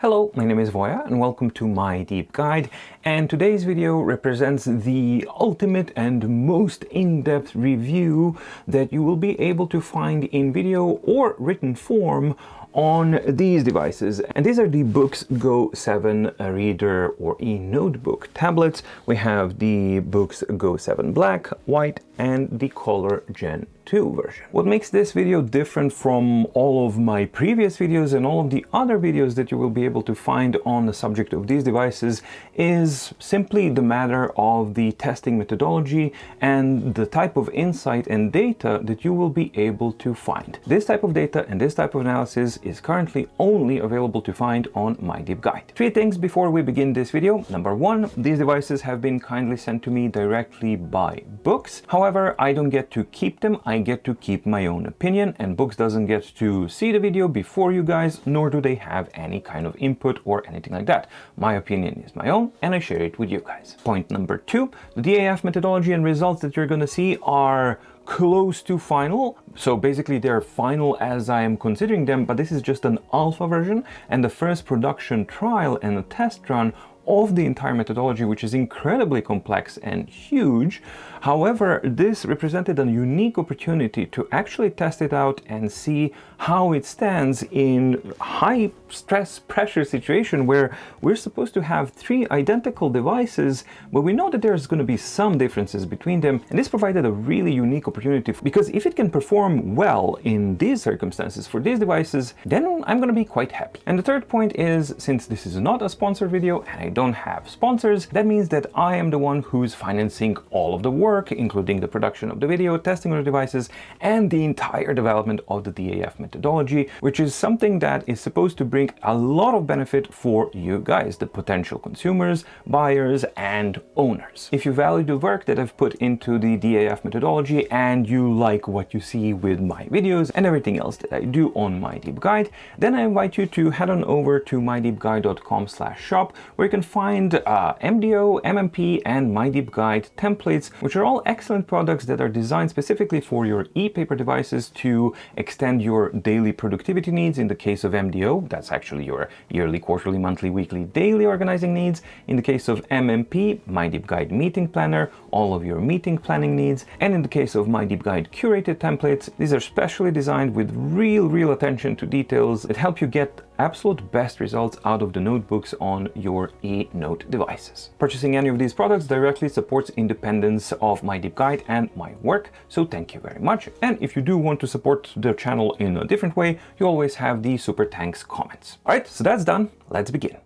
Hello, my name is Voya and welcome to my deep guide, and today's video represents the ultimate and most in-depth review that you will be able to find in video or written form on these devices. And these are the Boox Go 7 reader or e-notebook tablets. We have the Boox Go 7 Black, White and the Color Gen 2 version. What makes this video different from all of my previous videos and all of the other videos that you will be able to find on the subject of these devices is simply the matter of the testing methodology and the type of insight and data that you will be able to find. This type of data and this type of analysis is currently only available to find on my deep guide. Three things before we begin this video. Number one, these devices have been kindly sent to me directly by Boox. However, I don't get to keep them. I get to keep my own opinion, and Boox doesn't get to see the video before you guys, nor do they have any kind of input or anything like that. My opinion is my own and I share it with you guys. Point number two, the D.A.F methodology and results that you're going to see are close to final. So basically they're final as I am considering them, but this is just an alpha version and the first production trial and a test run of the entire methodology, which is incredibly complex and huge. However, this represented a unique opportunity to actually test it out and see how it stands in high stress pressure situation where we're supposed to have three identical devices, but we know that there's going to be some differences between them. And this provided a really unique opportunity, because if it can perform well in these circumstances for these devices, then I'm going to be quite happy. And the third point is, since this is not a sponsored video and I don't have sponsors, that means that I am the one who's financing all of the work, including the production of the video, testing of the devices, and the entire development of the D.A.F methodology, which is something that is supposed to bring a lot of benefit for you guys, the potential consumers, buyers, and owners. If you value the work that I've put into the D.A.F methodology and you like what you see with my videos and everything else that I do on my deep guide, then I invite you to head on over to mydeepguide.com/shop, where you can find MDO, MMP, and My Deep Guide templates, which are all excellent products that are designed specifically for your e-paper devices to extend your daily productivity needs. In the case of MDO, that's actually your yearly, quarterly, monthly, weekly, daily organizing needs. In the case of MMP, My Deep Guide Meeting Planner, all of your meeting planning needs. And in the case of My Deep Guide Curated templates, these are specially designed with real attention to details that help you get absolute best results out of the notebooks on your e-note devices. Purchasing any of these products directly supports independence of my deep guide and my work, so thank you very much. And if you do want to support the channel in a different way, you always have the super thanks comments. Alright, so that's done. Let's begin.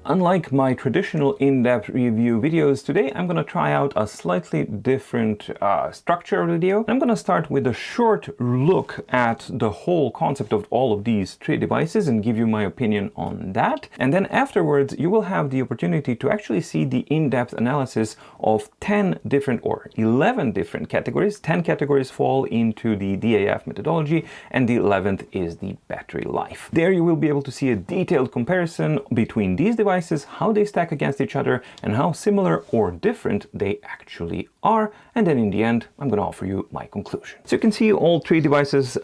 Unlike my traditional in-depth review videos, today I'm going to try out a slightly different structure of the video. I'm going to start with a short look at the whole concept of all of these three devices and give you my opinion on that. And then afterwards, you will have the opportunity to actually see the in-depth analysis of 10 different or 11 different categories. 10 categories fall into the D.A.F methodology, and the 11th is the battery life. There you will be able to see a detailed comparison between these devices, how they stack against each other, and how similar or different they actually are. And then in the end, I'm going to offer you my conclusion. So you can see all three devices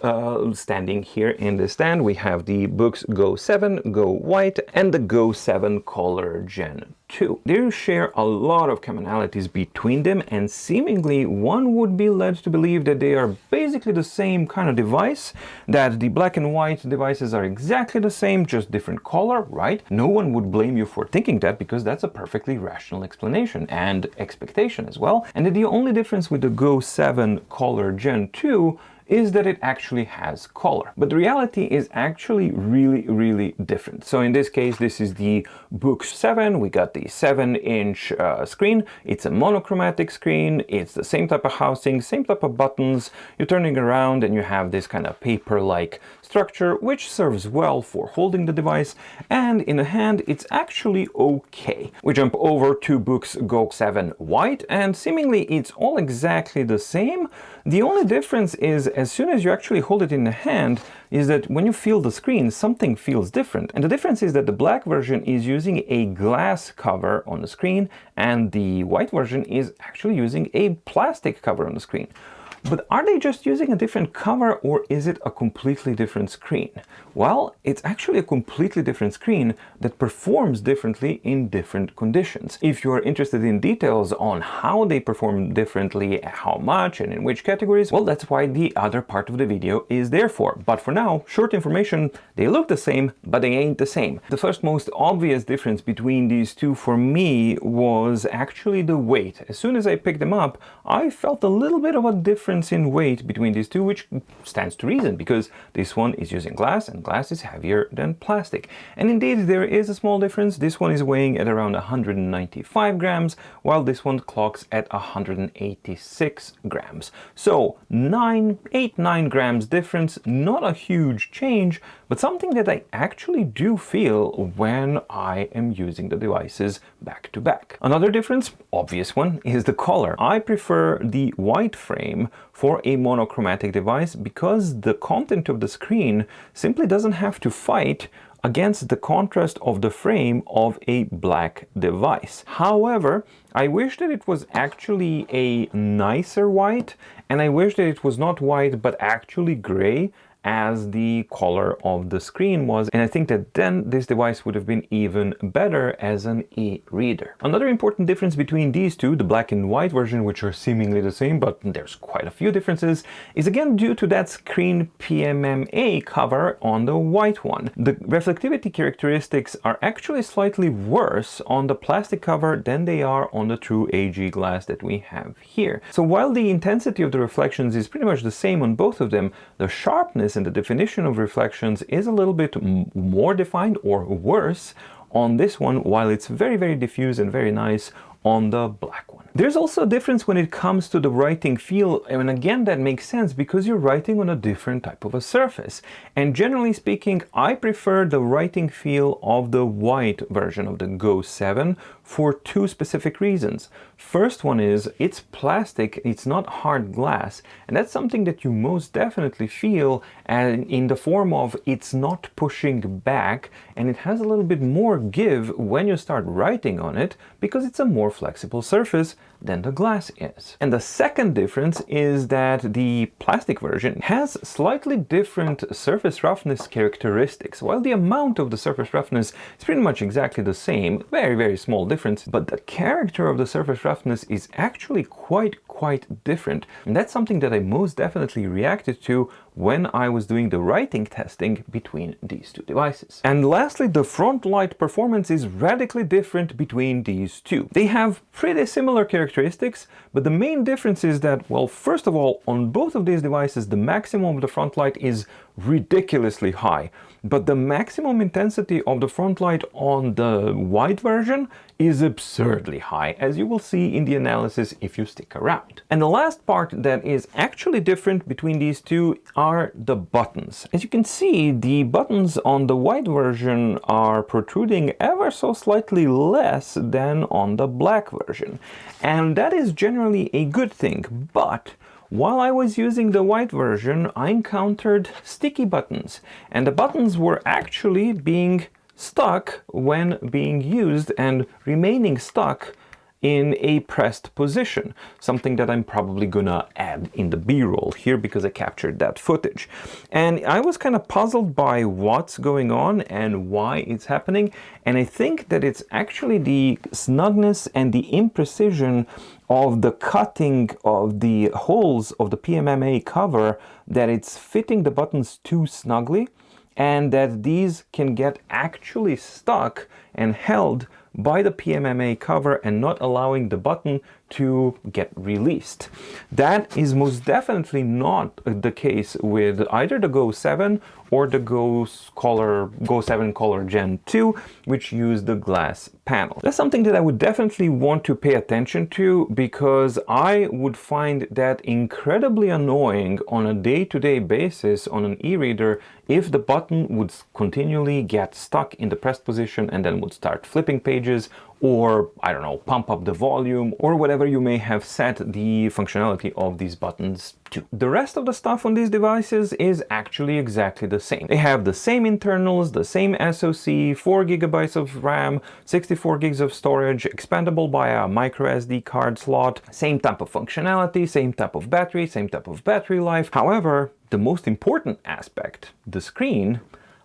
standing here in the stand. We have the Boox Go 7, Go White, and the Go 7 Color Gen 2. They share a lot of commonalities between them, and seemingly one would be led to believe that they are basically the same kind of device, that the black and white devices are exactly the same, just different color, right? No one would blame you for thinking that, because that's a perfectly rational explanation and expectation as well. And that the only difference with the Go 7 Color Gen 2 is that it actually has color. But the reality is actually really different. So in this case, this is the Boox 7. We got the 7-inch screen. It's a monochromatic screen. It's the same type of housing, same type of buttons. You're turning around and you have this kind of paper-like structure, which serves well for holding the device. And in the hand, it's actually okay. We jump over to Boox Go 7 White, and seemingly it's all exactly the same. The only difference is, as soon as you actually hold it in the hand, is that when you feel the screen, something feels different. And the difference is that the black version is using a glass cover on the screen, and the white version is actually using a plastic cover on the screen. But are they just using a different cover, or is it a completely different screen? Well, it's actually a completely different screen that performs differently in different conditions. If you're interested in details on how they perform differently, how much and in which categories, well, that's why the other part of the video is there for. But for now, short information, they look the same, but they ain't the same. The first most obvious difference between these two for me was actually the weight. As soon as I picked them up, I felt a little bit of a difference in weight between these two, which stands to reason because this one is using glass and glass is heavier than plastic. And indeed, there is a small difference. This one is weighing at around 195 grams, while this one clocks at 186 grams. So 9 grams difference, not a huge change, but something that I actually do feel when I am using the devices back to back. Another difference, obvious one, is the color. I prefer the white frame for a monochromatic device because the content of the screen simply doesn't have to fight against the contrast of the frame of a black device. However, I wish that it was actually a nicer white, and I wish that it was not white but actually gray, as the color of the screen was, and I think that then this device would have been even better as an e-reader. Another important difference between these two, the black and white version, which are seemingly the same, but there's quite a few differences, is again due to that screen PMMA cover on the white one. The reflectivity characteristics are actually slightly worse on the plastic cover than they are on the true AG glass that we have here. So while the intensity of the reflections is pretty much the same on both of them, the sharpness and the definition of reflections is a little bit more defined or worse on this one, while it's very, very diffuse and very nice on the black one. There's also a difference when it comes to the writing feel, and again that makes sense because you're writing on a different type of a surface. And generally speaking, I prefer the writing feel of the white version of the Go 7 for two specific reasons. First one is it's plastic, it's not hard glass, and that's something that you most definitely feel in the form of it's not pushing back, and it has a little bit more give when you start writing on it because it's a more flexible surface than the glass is. And the second difference is that the plastic version has slightly different surface roughness characteristics. While the amount of the surface roughness is pretty much exactly the same, very, very small difference, but the character of the surface roughness is actually quite different. And that's something that I most definitely reacted to when I was doing the writing testing between these two devices. And lastly, the front light performance is radically different between these two. They have pretty similar characteristics, but the main difference is that, well, first of all, on both of these devices, the maximum of the front light is ridiculously high, but the maximum intensity of the front light on the white version is absurdly high, as you will see in the analysis if you stick around. And the last part that is actually different between these two are the buttons. As you can see, the buttons on the white version are protruding ever so slightly less than on the black version. And that is generally a good thing, but while I was using the white version, I encountered sticky buttons, and the buttons were actually being stuck when being used and remaining stuck in a pressed position, something that I'm probably gonna add in the B-roll here because I captured that footage. And I was kind of puzzled by what's going on and why it's happening, and I think that it's actually the snugness and the imprecision of the cutting of the holes of the PMMA cover, that it's fitting the buttons too snugly, and that these can get actually stuck and held by the PMMA cover and not allowing the button to get released. That is most definitely not the case with either the Go 7 or the Go 7 Color Gen 2, which use the glass panel. That's something that I would definitely want to pay attention to, because I would find that incredibly annoying on a day-to-day basis on an e-reader if the button would continually get stuck in the pressed position and then would start flipping pages pages, or I don't know, pump up the volume, or whatever you may have set the functionality of these buttons to. The rest of the stuff on these devices is actually exactly the same. They have the same internals, the same SoC, 4 GB of RAM, 64 gigs of storage, expandable by a micro SD card slot, same type of functionality, same type of battery, same type of battery life. However, the most important aspect, the screen,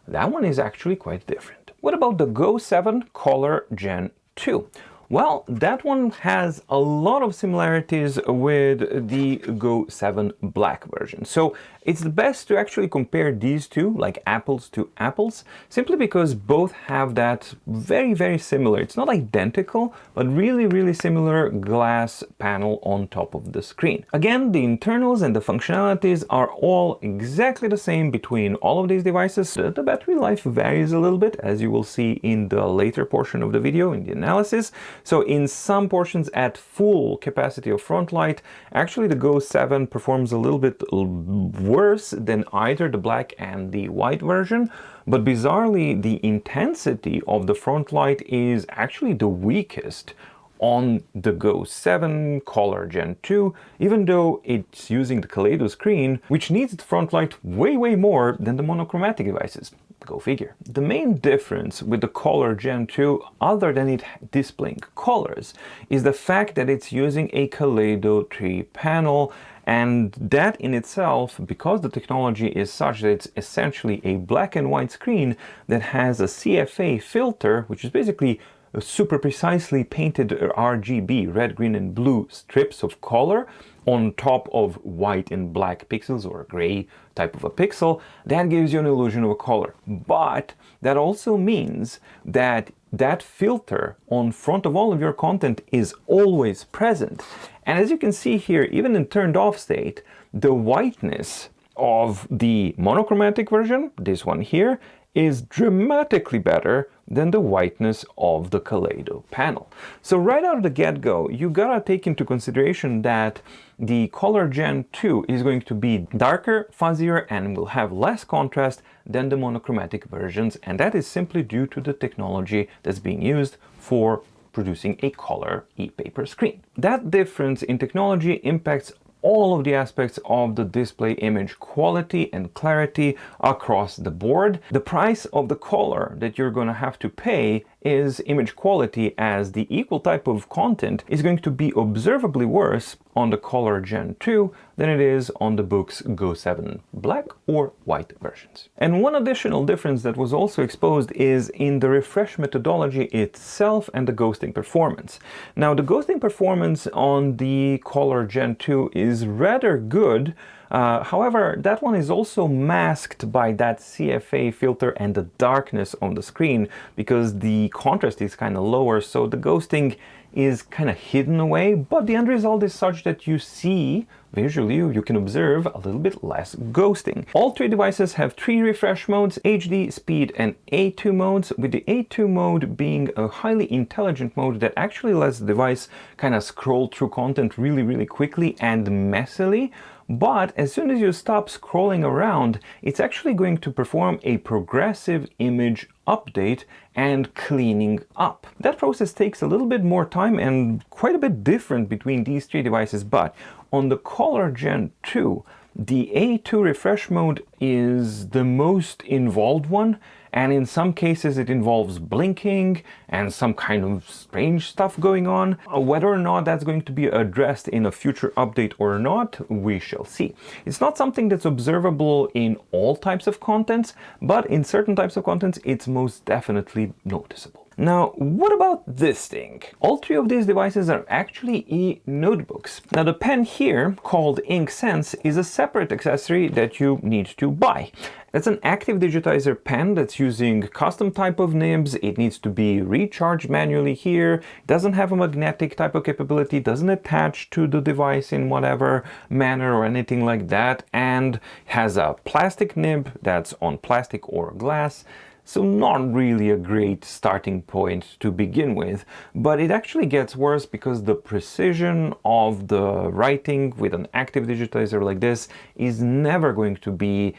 that one is actually quite different. What about the Go 7 Color Gen 2? Well, that one has a lot of similarities with the Go 7 Black version. So it's best to actually compare these two, like apples to apples, simply because both have that very similar, it's not identical, but really similar glass panel on top of the screen. Again, the internals and the functionalities are all exactly the same between all of these devices. The battery life varies a little bit, as you will see in the later portion of the video, in the analysis. So in some portions at full capacity of front light, actually the Go 7 performs a little bit worse than either the black and the white version, but bizarrely the intensity of the front light is actually the weakest on the Go 7 Color Gen 2, even though it's using the Kaleido screen, which needs the front light way more than the monochromatic devices. Go figure. The main difference with the Color Gen 2, other than it displaying colors, is the fact that it's using a Kaleido 3 panel, and that in itself, because the technology is such that it's essentially a black and white screen that has a CFA filter, which is basically a super precisely painted RGB, red, green and blue strips of color on top of white and black pixels, or a gray type of a pixel, that gives you an illusion of a color. But that also means that that filter on front of all of your content is always present. And as you can see here, even in turned off state, the whiteness of the monochromatic version, this one here, is dramatically better than the whiteness of the Kaleido panel. So right out of the get-go, you gotta take into consideration that the Color Gen 2 is going to be darker, fuzzier, and will have less contrast than the monochromatic versions, and that is simply due to the technology that's being used for producing a color e-paper screen. That difference in technology impacts all of the aspects of the display image quality and clarity across the board. The price of the color that you're going to have to pay is image quality, as the equal type of content is going to be observably worse on the Color Gen 2 than it is on the Boox Go 7 Black or White versions. And one additional difference that was also exposed is in the refresh methodology itself and the ghosting performance. Now, the ghosting performance on the Color Gen 2 is rather good. However, that one is also masked by that CFA filter and the darkness on the screen, because the contrast is kind of lower, so the ghosting is kind of hidden away, but the end result is such that you see visually, you can observe a little bit less ghosting. All three devices have 3 refresh modes: HD, speed and A2 modes, with the A2 mode being a highly intelligent mode that actually lets the device kind of scroll through content really quickly and messily. But as soon as you stop scrolling around, it's actually going to perform a progressive image update and cleaning up. That process takes a little bit more time and quite a bit different between these 3 devices, but on the Color Gen 2, the A2 refresh mode is the most involved one, and in some cases it involves blinking and some kind of strange stuff going on. Whether or not that's going to be addressed in a future update or not, we shall see. It's not something that's observable in all types of contents, but in certain types of contents it's most definitely noticeable. Now, what about this thing? All 3 of these devices are actually e-notebooks. Now, the pen here, called Ink Sense, is a separate accessory that you need to buy. It's an active digitizer pen that's using custom type of nibs. It needs to be recharged manually here. It doesn't have a magnetic type of capability, doesn't attach to the device in whatever manner or anything like that, and has a plastic nib that's on plastic or glass. So not really a great starting point to begin with, but it actually gets worse because the precision of the writing with an active digitizer like this is never going to be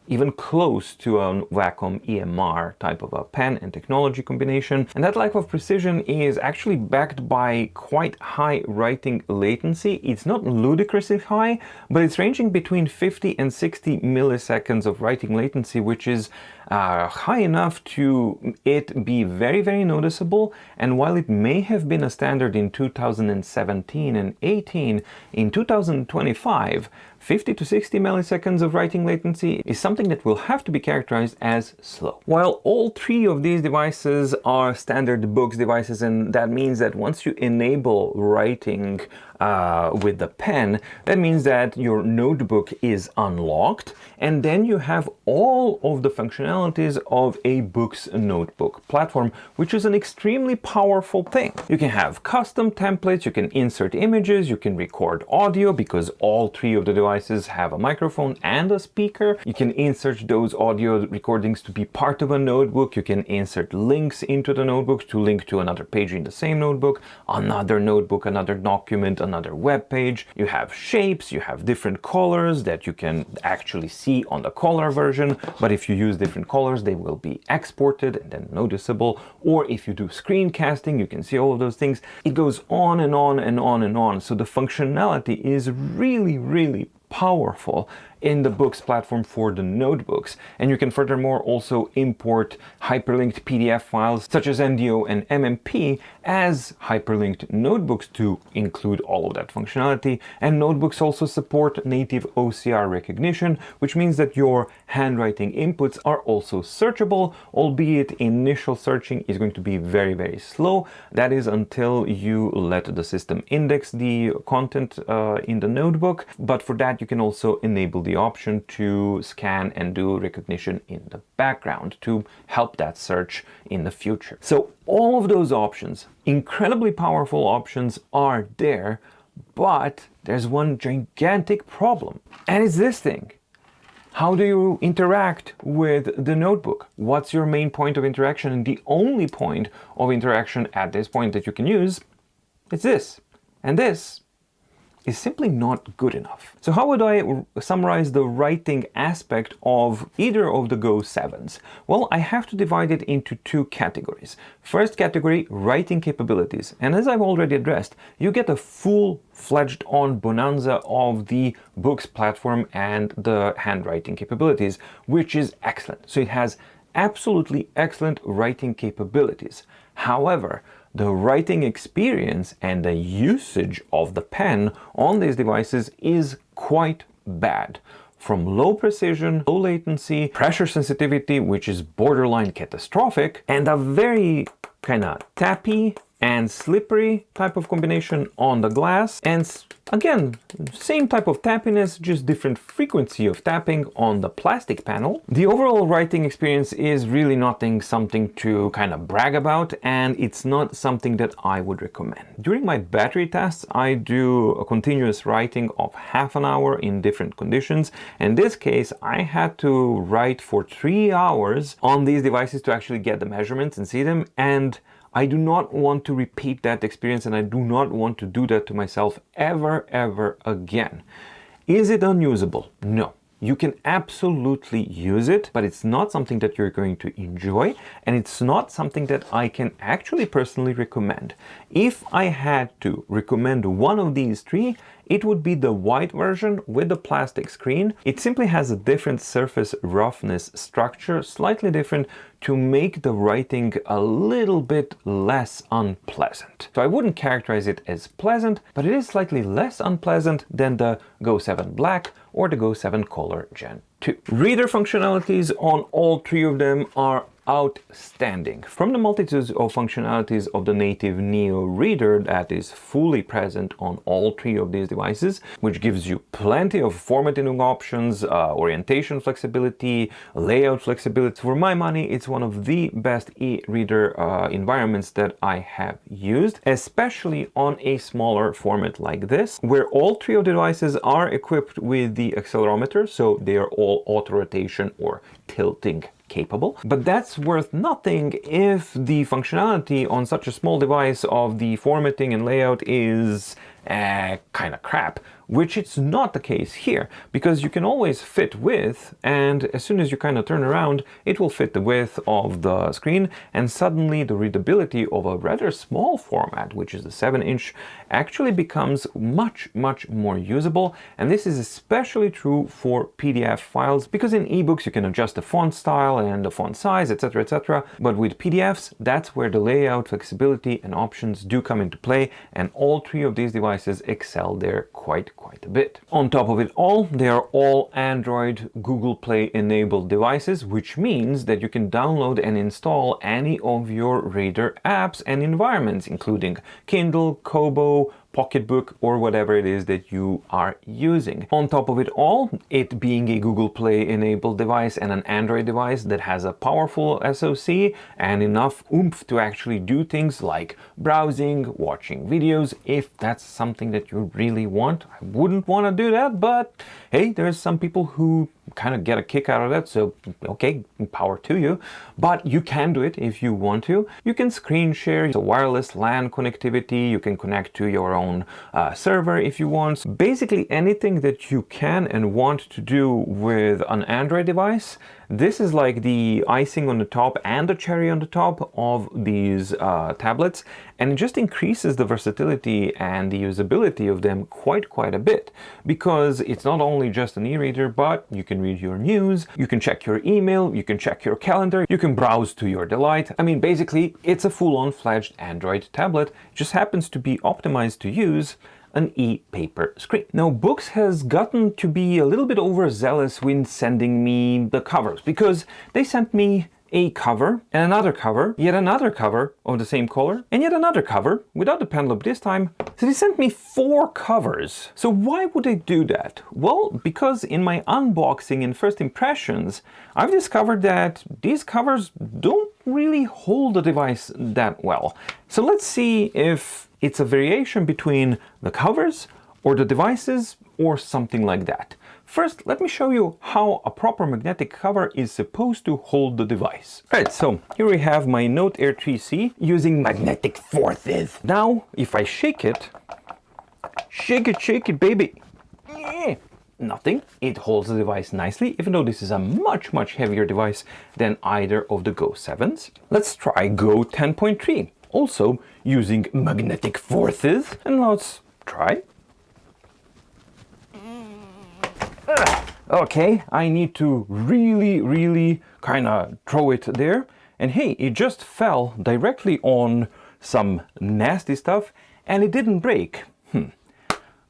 even close to a Wacom EMR type of a pen and technology combination. And that lack of precision is actually backed by quite high writing latency. It's not ludicrously high, but it's ranging between 50 and 60 milliseconds of writing latency, which is high enough to it be very, very noticeable. And while it may have been a standard in 2017 and 18, in 2025, 50 to 60 milliseconds of writing latency is something that will have to be characterized as slow. While all three of these devices are standard Boox devices, and that means that once you enable writing with the pen, that means that your notebook is unlocked, and then you have all of the functionalities of a Boox notebook platform, which is an extremely powerful thing. You can have custom templates, you can insert images, you can record audio because all three of the devices have a microphone and a speaker. You can insert those audio recordings to be part of a notebook. You can insert links into the notebook to link to another page in the same notebook, another document, another web page. You have shapes, you have different colors that you can actually see on the color version, but if you use different colors, they will be exported and then noticeable. Or if you do screencasting, you can see all of those things. It goes on and on and on and on. So the functionality is really, really powerful in the Boox platform for the notebooks. And you can furthermore also import hyperlinked PDF files such as NDO and MMP as hyperlinked notebooks to include all of that functionality. And notebooks also support native OCR recognition, which means that your handwriting inputs are also searchable, albeit initial searching is going to be very, very slow. That is until you let the system index the content in the notebook. But for that, you can also enable the option to scan and do recognition in the background to help that search in the future. So all of those options, incredibly powerful options, are there, but there's one gigantic problem, and it's this thing. How do you interact with the notebook? What's your main point of interaction? And the only point of interaction at this point that you can use is this. And this is simply not good enough. So how would I summarize the writing aspect of either of the Go 7s? Well, I have to divide it into two categories. First category, writing capabilities. And as I've already addressed, you get a full-fledged on bonanza of the Boox platform and the handwriting capabilities, which is excellent. So it has absolutely excellent writing capabilities. However, the writing experience and the usage of the pen on these devices is quite bad. From low precision, low latency, pressure sensitivity, which is borderline catastrophic, and a very kind of tappy and slippery type of combination on the glass. And again, same type of tappiness, just different frequency of tapping on the plastic panel. The overall writing experience is really something to kind of brag about, and it's not something that I would recommend. During my battery tests, I do a continuous writing of half an hour in different conditions. In this case, I had to write for 3 hours on these devices to actually get the measurements and see them, and I do not want to repeat that experience, and I do not want to do that to myself ever again. Is it unusable? No. You can absolutely use it, but it's not something that you're going to enjoy, and it's not something that I can actually personally recommend. If I had to recommend one of these three, it would be the white version with the plastic screen. It simply has a different surface roughness structure, slightly different, to make the writing a little bit less unpleasant. So I wouldn't characterize it as pleasant, but it is slightly less unpleasant than the Go 7 Black or the Go 7 Color Gen 2. Reader functionalities on all three of them are outstanding. From the multitudes of functionalities of the native Neo reader that is fully present on all three of these devices, which gives you plenty of formatting options, orientation flexibility, layout flexibility. For my money, it's one of the best e-reader environments that I have used, especially on a smaller format like this, where all three of the devices are equipped with the accelerometer, so they are all auto rotation or tilting capable. But that's worth nothing if the functionality on such a small device of the formatting and layout is kind of crap, which it's not the case here, because you can always fit width, and as soon as you kind of turn around, it will fit the width of the screen, and suddenly the readability of a rather small format, which is the 7-inch, actually becomes much more usable. And this is especially true for PDF files, because in ebooks you can adjust the font style and the font size, etc. But with PDFs, that's where the layout, flexibility and options do come into play, and all three of these devices excel there quite a bit. On top of it all, they are all Android Google Play enabled devices, which means that you can download and install any of your Reader apps and environments, including Kindle, Kobo, Pocketbook, or whatever it is that you are using. On top of it all, it being a Google Play enabled device and an Android device that has a powerful SoC and enough oomph to actually do things like browsing, watching videos, if that's something that you really want. I wouldn't want to do that, but hey, there's some people who kind of get a kick out of that, so okay, power to you. But you can do it if you want to. You can screen share, so wireless LAN connectivity, you can connect to your own server if you want. Basically anything that you can and want to do with an Android device, this is like the icing on the top and the cherry on the top of these tablets, and it just increases the versatility and the usability of them quite a bit, because it's not only just an e-reader, but you can read your news, you can check your email, you can check your calendar, you can browse to your delight. I mean, basically, it's a full-on fledged Android tablet. It just happens to be optimized to use an e-paper screen. Now, Boox has gotten to be a little bit overzealous when sending me the covers, because they sent me a cover and another cover, yet another cover of the same color, and yet another cover without the pen loop this time. So they sent me 4 covers. So why would they do that? Well, because in my unboxing and first impressions, I've discovered that these covers don't really hold the device that well. So let's see if it's a variation between the covers or the devices or something like that. First, let me show you how a proper magnetic cover is supposed to hold the device. Right, so here we have my Note Air 3C using magnetic forces. Now, if I shake it, shake it, baby. Nothing. It holds the device nicely, even though this is a much heavier device than either of the Go 7s. Let's try Go 10.3, also using magnetic forces, and let's try. Okay, I need to really kind of throw it there, and hey, it just fell directly on some nasty stuff and it didn't break.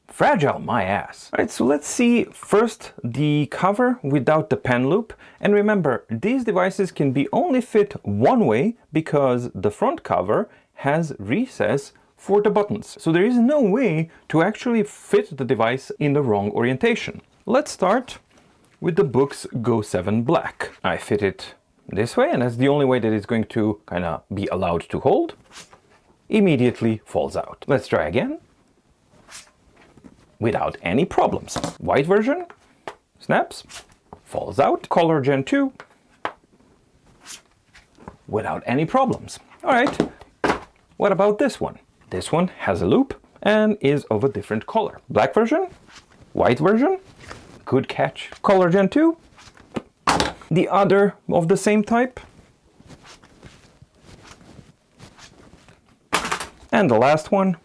Fragile my ass. All right, so let's see first the cover without the pen loop. And remember, these devices can be only fit one way because the front cover has recess for the buttons. So there is no way to actually fit the device in the wrong orientation. Let's start with the Boox Go 7 Black. I fit it this way, and that's the only way that it's going to kind of be allowed to hold. Immediately falls out. Let's try again. Without any problems. White version, snaps, falls out. Color Gen 2, without any problems. All right, what about this one? This one has a loop and is of a different color. Black version, white version, good catch. Color Gen 2, the other of the same type. And the last one.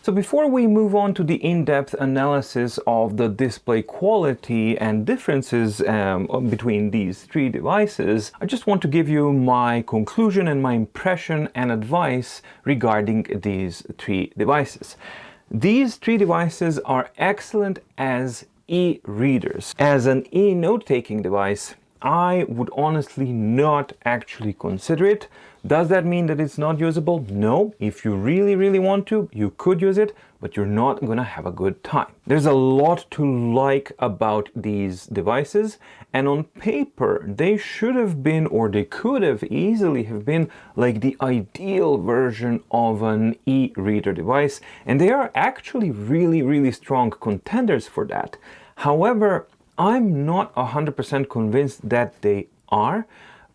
So before we move on to the in-depth analysis of the display quality and differences between these 3 devices, I just want to give you my conclusion and my impression and advice regarding these 3 devices. These 3 devices are excellent as e-readers. As an e-note-taking device, I would honestly not actually consider it. Does that mean that it's not usable? No. If you really want to, you could use it, but you're not gonna have a good time. There's a lot to like about these devices, and on paper, they should have been, or they could have easily have been, like the ideal version of an e-reader device, and they are actually really strong contenders for that. However, I'm not 100% convinced that they are,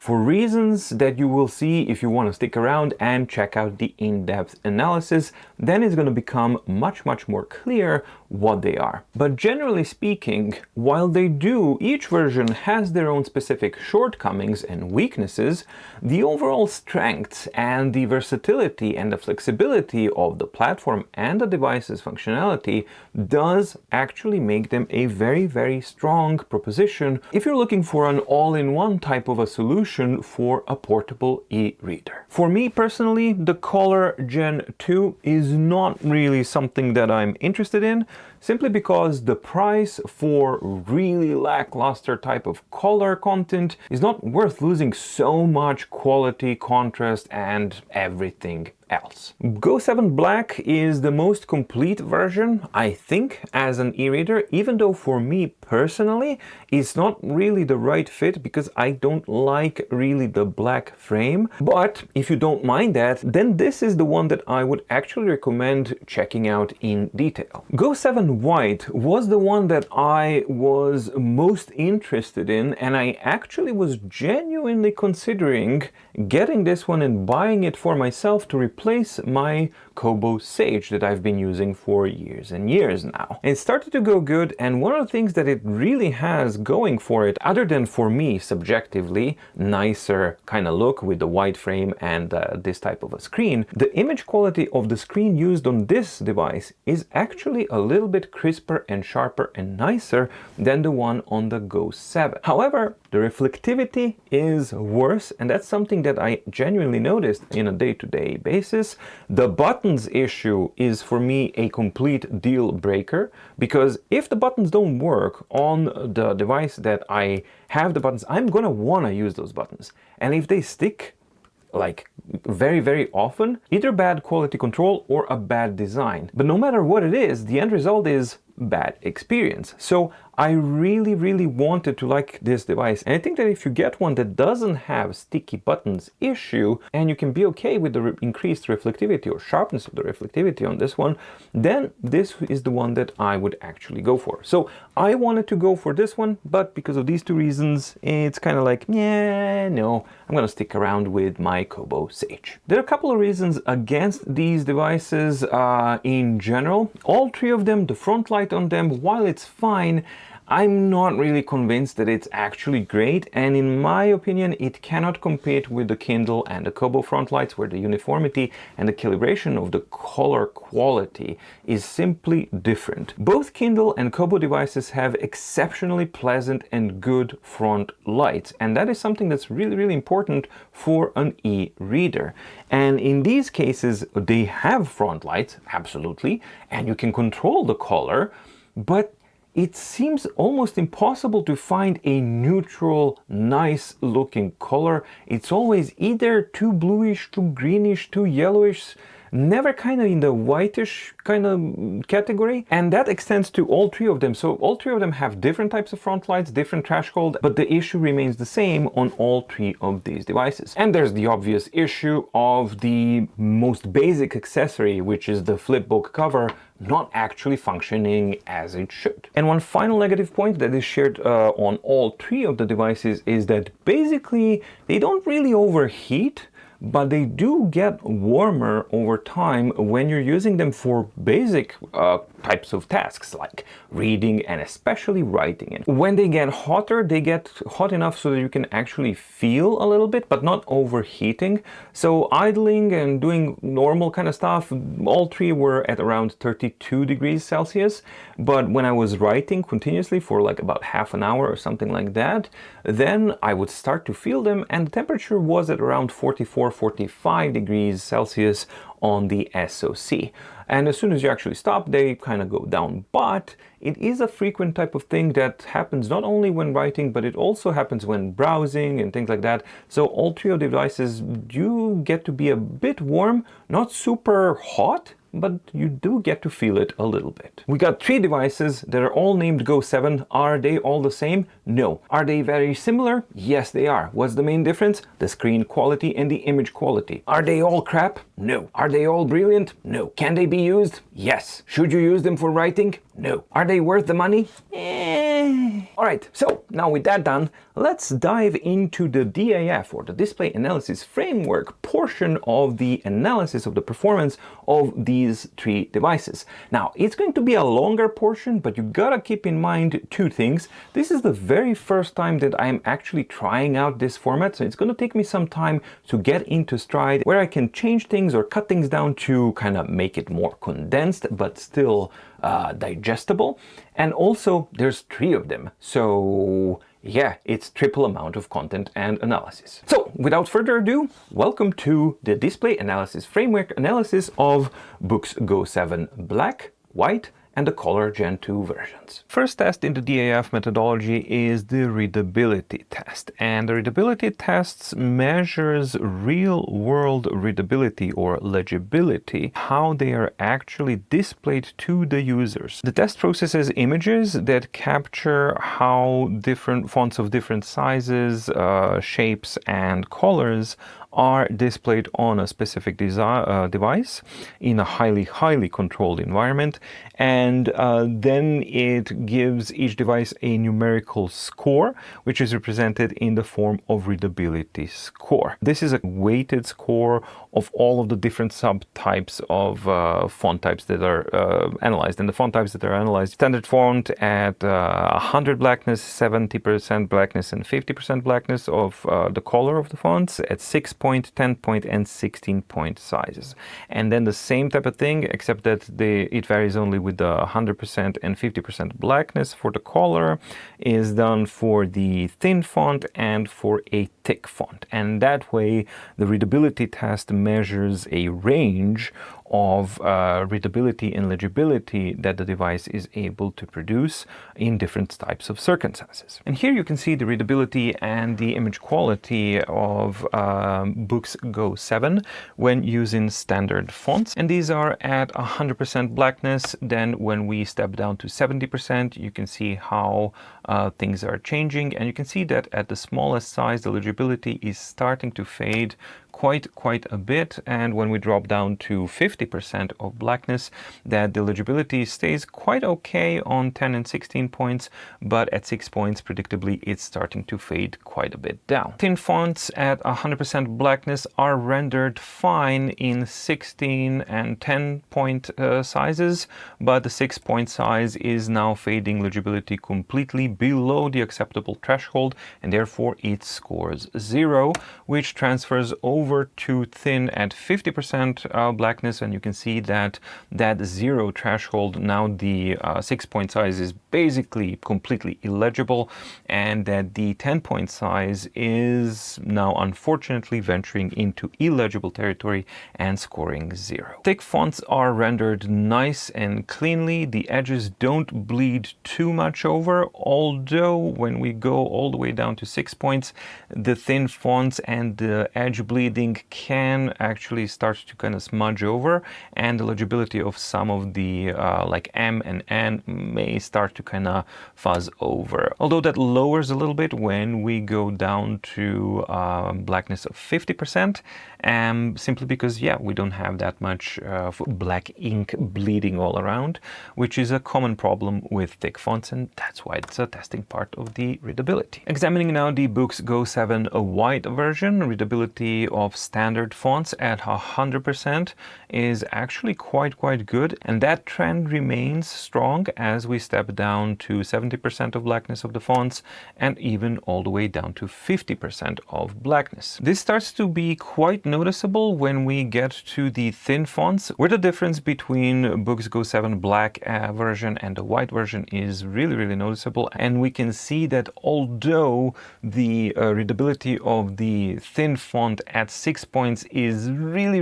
for reasons that you will see if you want to stick around and check out the in-depth analysis. Then it's going to become much more clear what they are. But generally speaking, while they do, each version has their own specific shortcomings and weaknesses, the overall strengths and the versatility and the flexibility of the platform and the device's functionality does actually make them a very strong proposition if you're looking for an all-in-one type of a solution for a portable e-reader. For me personally, the Color Gen 2 is not really something that I'm interested in, simply because the price for really lackluster type of color content is not worth losing so much quality, contrast, and everything else. Go 7 Black is the most complete version, I think, as an e-reader, even though for me personally, it's not really the right fit because I don't like really the black frame. But if you don't mind that, then this is the one that I would actually recommend checking out in detail. Go 7 White was the one that I was most interested in, and I actually was genuinely considering getting this one and buying it for myself to replace my Kobo Sage that I've been using for years and years now. And it started to go good, and one of the things that it really has going for it, other than for me subjectively nicer kind of look with the white frame and this type of a screen, the image quality of the screen used on this device is actually a little bit crisper and sharper and nicer than the one on the Go 7. However, the reflectivity is worse, and that's something that I genuinely noticed in a day-to-day basis. The buttons issue is for me a complete deal breaker, because if the buttons don't work on the device that I have the buttons, I'm gonna wanna use those buttons. And if they stick like very often, either bad quality control or a bad design. But no matter what it is, the end result is bad experience. So I really wanted to like this device, and I think that if you get one that doesn't have sticky buttons issue, and you can be okay with the increased reflectivity or sharpness of the reflectivity on this one, then this is the one that I would actually go for. So I wanted to go for this one, but because of these two reasons, it's kind of like, yeah, no, I'm gonna stick around with my Kobo Sage. There are a couple of reasons against these devices in general. All three of them, the front light on them, while it's fine, I'm not really convinced that it's actually great, and in my opinion it cannot compete with the Kindle and the Kobo front lights, where the uniformity and the calibration of the color quality is simply different. Both Kindle and Kobo devices have exceptionally pleasant and good front lights, and that is something that's really important for an e-reader. And in these cases they have front lights, absolutely, and you can control the color, but it seems almost impossible to find a neutral, nice looking color. It's always either too bluish, too greenish, too yellowish, never kind of in the whitish kind of category. And that extends to all three of them. So all three of them have different types of front lights, different threshold, but the issue remains the same on all three of these devices. And there's the obvious issue of the most basic accessory, which is the flipbook cover, not actually functioning as it should. And one final negative point that is shared on all three of the devices is that basically they don't really overheat, but they do get warmer over time when you're using them for basic types of tasks like reading and especially writing. And when they get hotter, they get hot enough so that you can actually feel a little bit, but not overheating. So idling and doing normal kind of stuff, all three were at around 32 degrees Celsius. But when I was writing continuously for like about half an hour or something like that, then I would start to feel them, and the temperature was at around 44-45 degrees Celsius on the SoC. And as soon as you actually stop, they kind of go down. But it is a frequent type of thing that happens not only when writing, but it also happens when browsing and things like that. So all three of the devices do get to be a bit warm, not super hot, but you do get to feel it a little bit. We got 3 devices that are all named Go 7. Are they all the same? No. Are they very similar? Yes, they are. What's the main difference? The screen quality and the image quality. Are they all crap? No. Are they all brilliant? No. Can they be used? Yes. Should you use them for writing? No. Are they worth the money? Alright, so now with that done, let's dive into the D.A.F, or the Display Analysis Framework, portion of the analysis of the performance of these 3 devices. Now, it's going to be a longer portion, but you gotta keep in mind 2 things. This is the very first time that I'm actually trying out this format, so it's gonna take me some time to get into stride, where I can change things or cut things down to kind of make it more condensed, but still digestible. And also there's 3 of them, so yeah, it's triple amount of content and analysis. So without further ado, welcome to the Display Analysis Framework analysis of Boox Go 7 Black, White, and the Color Gen 2 versions. First test in the D.A.F methodology is the readability test. And the readability tests measures real-world readability or legibility, how they are actually displayed to the users. The test processes images that capture how different fonts of different sizes, shapes, and colors are displayed on a specific device in a highly controlled environment, and then it gives each device a numerical score, which is represented in the form of readability score. This is a weighted score of all of the different subtypes of font types that are analyzed. And the font types that are analyzed: standard font at 100 blackness, 70% blackness, and 50% blackness of the color of the fonts at 6 point, 10 point, and 16 point sizes. And then the same type of thing, except that it varies only with the 100% and 50% blackness for the color, is done for the thin font and for a thick font. And that way, the readability test measures a range of readability and legibility that the device is able to produce in different types of circumstances. And here you can see the readability and the image quality of Boox Go 7 when using standard fonts. And these are at 100% blackness. Then when we step down to 70%, you can see how things are changing. And you can see that at the smallest size, the legibility is starting to fade quite a bit, and when we drop down to 50% of blackness, that the legibility stays quite okay on 10 and 16 points, but at 6 points, predictably, it's starting to fade quite a bit down. Thin fonts at 100% blackness are rendered fine in 16 and 10 point sizes, but the 6 point size is now fading legibility completely below the acceptable threshold, and therefore it scores 0, which transfers over to thin at 50% blackness, and you can see that 0 threshold, now the 6 point size is basically completely illegible, and that the 10 point size is now unfortunately venturing into illegible territory and scoring 0. Thick fonts are rendered nice and cleanly. The edges don't bleed too much over, although when we go all the way down to 6 points, the thin fonts and the edge bleeding can actually start to kind of smudge over, and the legibility of some of the like M and N may start to kind of fuzz over. Although that lowers a little bit when we go down to blackness of 50%, simply because, yeah, we don't have that much black ink bleeding all around, which is a common problem with thick fonts, and that's why it's a testing part of the readability. Examining now the Boox Go 7 white version, readability of standard fonts at 100% is actually quite good, and that trend remains strong as we step down to 70% of blackness of the fonts and even all the way down to 50% of blackness. This starts to be quite noticeable when we get to the thin fonts, where the difference between Boox Go 7 black version and the white version is really noticeable, and we can see that although the readability of the thin font at 6 points is really,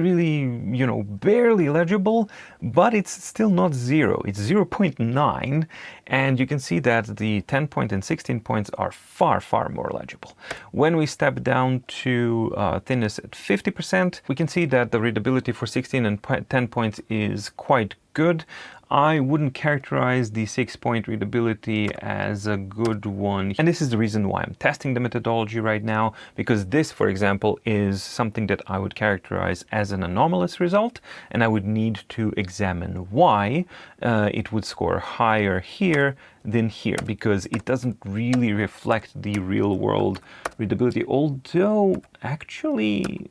you know, barely legible, but it's still not 0. It's 0.9, And you can see that the 10 point and 16 points are far, far more legible. When we step down to thinness at 50%, we can see that the readability for 16 and 10 points is quite good. I wouldn't characterize the 6-point readability as a good one. And this is the reason why I'm testing the methodology right now, because this, for example, is something that I would characterize as an anomalous result, and I would need to examine why it would score higher here than here, because it doesn't really reflect the real world readability. Although, actually,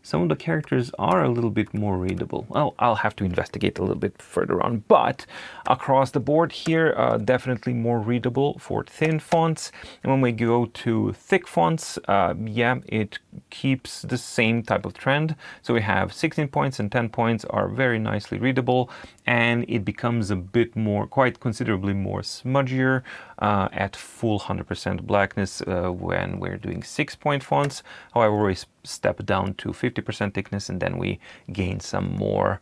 some of the characters are a little bit more readable. Well, I'll have to investigate a little bit further on, but across the board here, definitely more readable for thin fonts. And when we go to thick fonts, yeah, it keeps the same type of trend. So we have 16 points and 10 points are very nicely readable, and it becomes a bit more, quite considerably more smudgier at full 100% blackness when we're doing 6-point fonts. However, we step down to 50% thickness and then we gain some more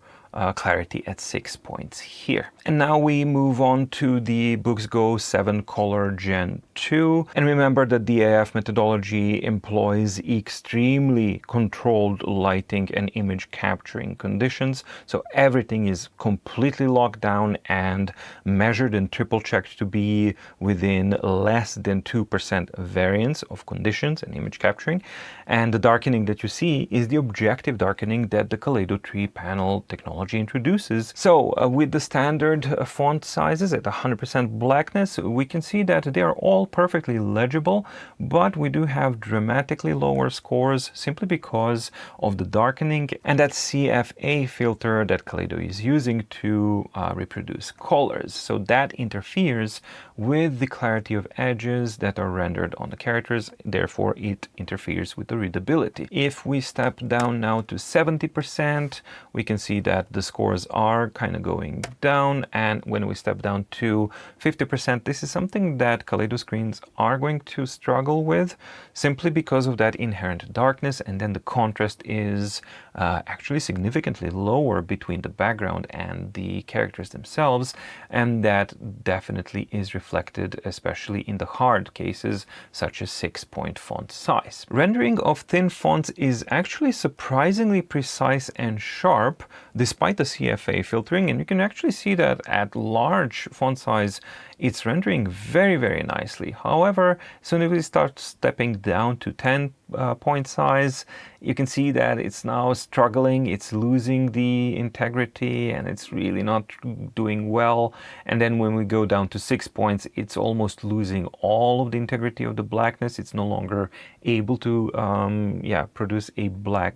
clarity at 6 points here. And now we move on to the Boox Go 7 Color Gen 2. And remember that the D.A.F methodology employs extremely controlled lighting and image capturing conditions. So everything is completely locked down and measured and triple checked to be within less than 2% variance of conditions and image capturing. And the darkening that you see is the objective darkening that the Kaleido 3 panel technology introduces. So with the standard font sizes at 100% blackness, we can see that they are all perfectly legible, but we do have dramatically lower scores simply because of the darkening and that CFA filter that Kaleido is using to reproduce colors. So that interferes with the clarity of edges that are rendered on the characters, therefore it interferes with the readability. If we step down now to 70%, we can see that the scores are kind of going down, and when we step down to 50%, this is something that Kaleido screens are going to struggle with simply because of that inherent darkness, and then the contrast is actually significantly lower between the background and the characters themselves, and that definitely is reflected especially in the hard cases such as 6-point font size. Rendering of thin fonts is actually surprisingly precise and sharp despite the CFA filtering, and you can actually see that at large font size it's rendering very, very nicely. However, as soon as we start stepping down to 10-point size, you can see that it's now struggling, it's losing the integrity, and it's really not doing well. And then when we go down to 6 points, it's almost losing all of the integrity of the blackness. It's no longer able to produce a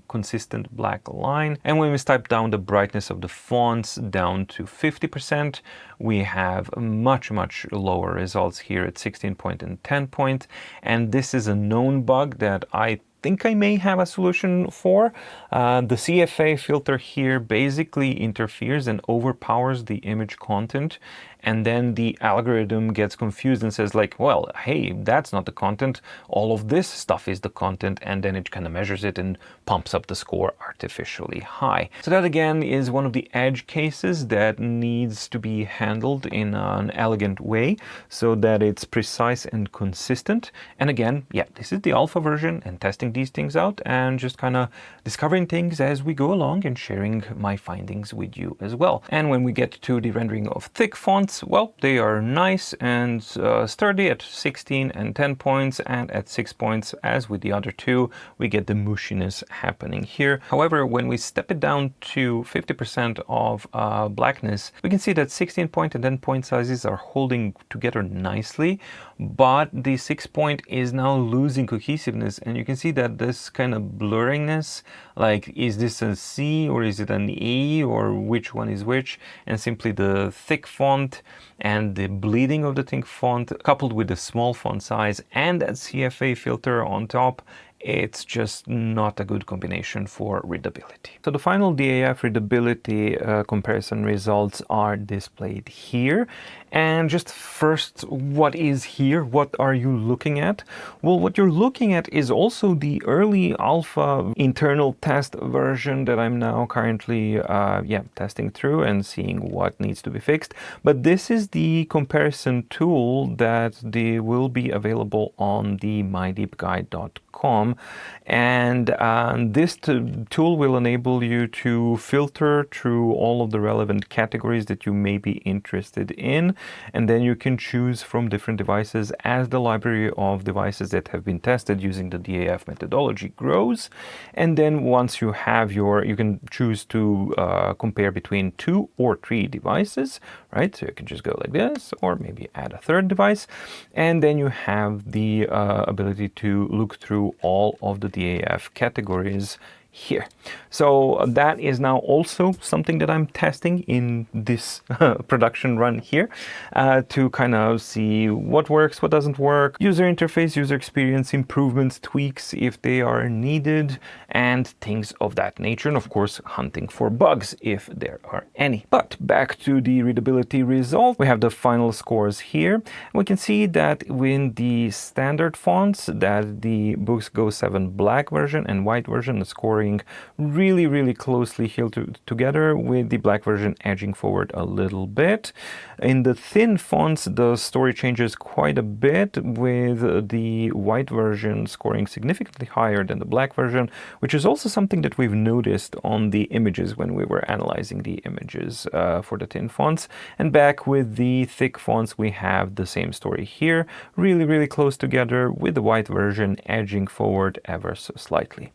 consistent black line. And when we step down the brightness of the fonts down to 50%, we have much lower results here at 16 point and 10 point. And this is a known bug that I think I may have a solution for. The CFA filter here basically interferes and overpowers the image content, and then the algorithm gets confused and says like, well, hey, that's not the content, all of this stuff is the content, and then it kind of measures it and pumps up the score artificially high. So that again is one of the edge cases that needs to be handled in an elegant way so that it's precise and consistent. And again, yeah, this is the alpha version and testing these things out and just kind of discovering things as we go along and sharing my findings with you as well. And when we get to the rendering of thick fonts, well, they are nice and sturdy at 16 and 10 points, and at 6 points, as with the other two, we get the mushiness happening here. However, when we step it down to 50% of blackness, we can see that 16 point and 10 point sizes are holding together nicely, but the 6 point is now losing cohesiveness, and you can see that this kind of blurriness, like is this a C or is it an E or which one is which, and simply the thick font and the bleeding of the thick font coupled with the small font size and that CFA filter on top, it's just not a good combination for readability. So the final D.A.F readability comparison results are displayed here. And just first, what is here? What are you looking at? Well, what you're looking at is also the early alpha internal test version that I'm now currently testing through and seeing what needs to be fixed. But this is the comparison tool that will be available on the mydeepguide.com, and this tool will enable you to filter through all of the relevant categories that you may be interested in, and then you can choose from different devices as the library of devices that have been tested using the D.A.F methodology grows. And then once you have you can choose to compare between 2 or 3 devices, right? So you can just go like this, or maybe add a third device, and then you have the ability to look through all of the D.A.F categories here. So that is now also something that I'm testing in this production run here to kind of see what works, what doesn't work, user interface, user experience improvements, tweaks if they are needed, and things of that nature, and of course hunting for bugs if there are any. But back to the readability result, we have the final scores here. We can see that in the standard fonts that the Boox Go 7 black version and white version is scoring really closely here together, with the black version edging forward a little bit. In the thin fonts, the story changes quite a bit, with the white version scoring significantly higher than the black version, which is also something that we've noticed on the images when we were analyzing the images for the thin fonts. And back with the thick fonts, we have the same story here, really close together, with the white version edging forward ever so slightly.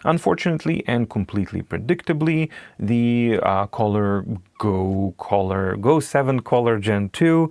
Unfortunately and completely predictably, the Go 7 Color Gen 2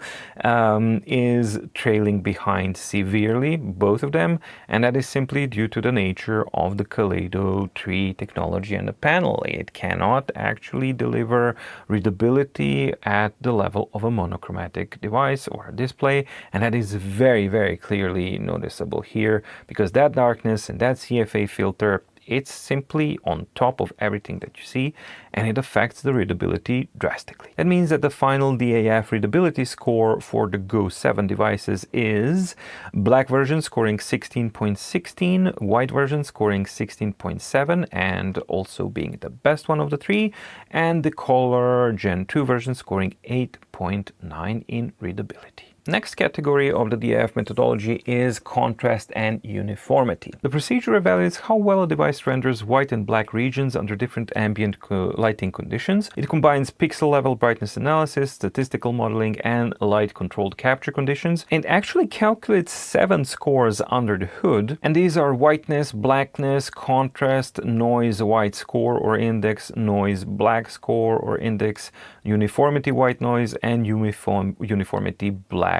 is trailing behind severely, both of them, and that is simply due to the nature of the Kaleido tree technology and the panel. It cannot actually deliver readability at the level of a monochromatic device or a display, and that is very clearly noticeable here, because that darkness and that CFA filter, it's simply on top of everything that you see, and it affects the readability drastically. That means that the final D.A.F readability score for the Go 7 devices is black version scoring 16.16, white version scoring 16.7, and also being the best one of the 3, and the Color Gen 2 version scoring 8.9 in readability. Next category of the D.A.F methodology is contrast and uniformity. The procedure evaluates how well a device renders white and black regions under different ambient lighting conditions. It combines pixel level brightness analysis, statistical modeling, and light-controlled capture conditions, and actually calculates 7 scores under the hood. And these are whiteness, blackness, contrast, noise white score or index, noise black score or index, uniformity white noise, and uniformity black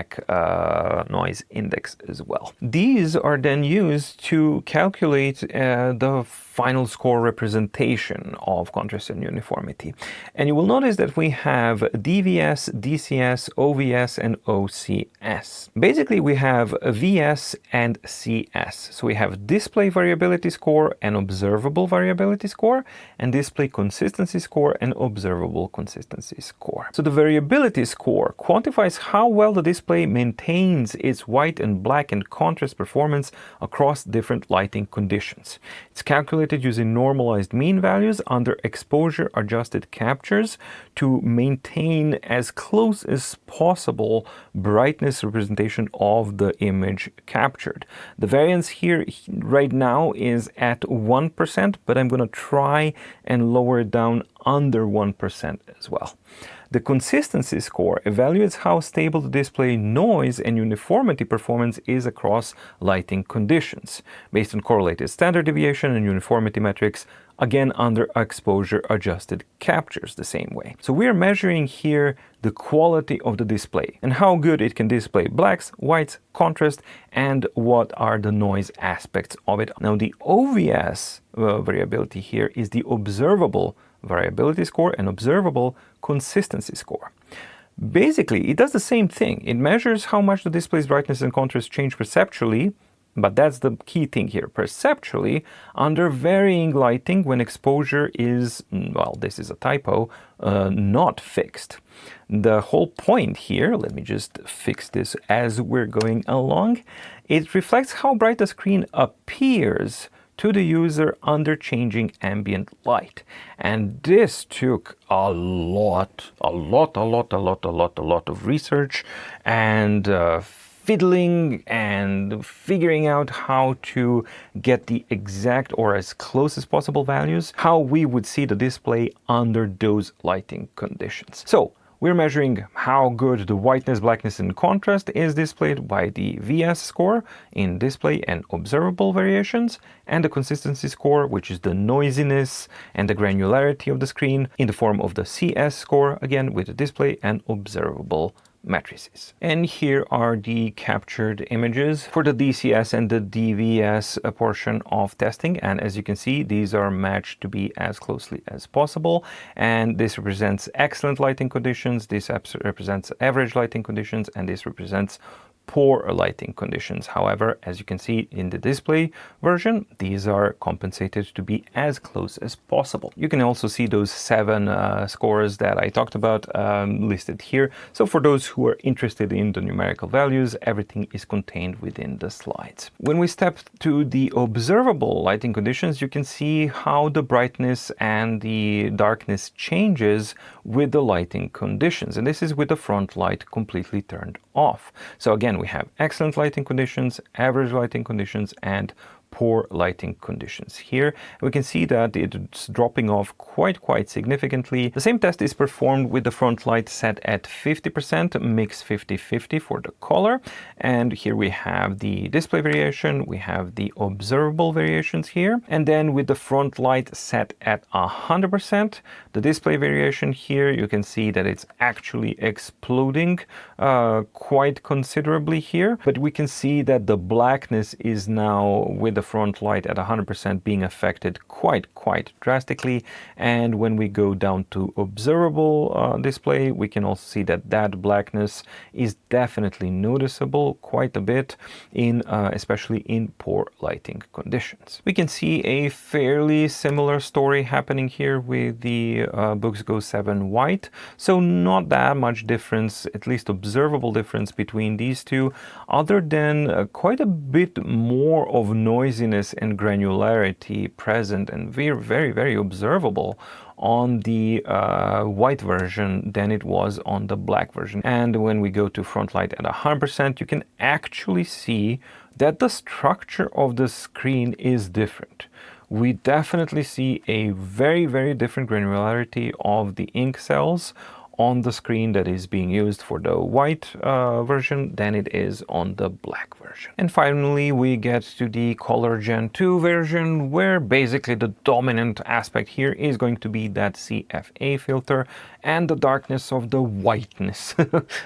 noise index as well. These are then used to calculate the final score representation of contrast and uniformity. And you will notice that we have DVS, DCS, OVS, and OCS. Basically, we have VS and CS. So we have display variability score and observable variability score, and display consistency score and observable consistency score. So the variability score quantifies how well the display maintains its white and black and contrast performance across different lighting conditions. It's calculated using normalized mean values under exposure adjusted captures to maintain as close as possible brightness representation of the image captured. The variance here right now is at 1%, but I'm going to try and lower it down under 1% as well. The consistency score evaluates how stable the display noise and uniformity performance is across lighting conditions, based on correlated standard deviation and uniformity metrics, again under exposure adjusted captures the same way. So we are measuring here the quality of the display and how good it can display blacks, whites, contrast, and what are the noise aspects of it. Now the OVS variability here is the observable variability score and observable consistency score. Basically, it does the same thing. It measures how much the display's brightness and contrast change perceptually But that's the key thing here. Perceptually, under varying lighting, when exposure is, well, this is a typo, not fixed. The whole point here, let me just fix this as we're going along, it reflects how bright the screen appears to the user under changing ambient light. And this took a lot of research and fiddling and figuring out how to get the exact or as close as possible values, how we would see the display under those lighting conditions. So we're measuring how good the whiteness, blackness, and contrast is displayed by the VS score in display and observable variations, and the consistency score, which is the noisiness and the granularity of the screen, in the form of the CS score, again with the display and observable matrices. And here are the captured images for the DCS and the DVS portion of testing, and as you can see, these are matched to be as closely as possible, and this represents excellent lighting conditions, this represents average lighting conditions, and this represents poor lighting conditions. However, as you can see in the display version, these are compensated to be as close as possible. You can also see those 7 scores that I talked about listed here. So for those who are interested in the numerical values, everything is contained within the slides. When we step to the observable lighting conditions, you can see how the brightness and the darkness changes with the lighting conditions. And this is with the front light completely turned off. So again, we have excellent lighting conditions, average lighting conditions, and poor lighting conditions. Here we can see that it's dropping off quite significantly. The same test is performed with the front light set at 50%, mix 50-50 for the color, and here we have the display variation, we have the observable variations here, and then with the front light set at 100%, the display variation here, you can see that it's actually exploding quite considerably here, but we can see that the blackness is now with the front light at 100% being affected quite drastically, and when we go down to observable display, we can also see that that blackness is definitely noticeable quite a bit in especially in poor lighting conditions. We can see a fairly similar story happening here with the Boox Go 7 white, so not that much difference, at least observable difference between these two, other than quite a bit more of noisiness and granularity present and very observable on the white version than it was on the black version. And when we go to front light at 100%, you can actually see that the structure of the screen is different. We definitely see a very different granularity of the ink cells on the screen that is being used for the white version than it is on the black version. And finally, we get to the Color Gen 2 version, where basically the dominant aspect here is going to be that CFA filter and the darkness of the whiteness,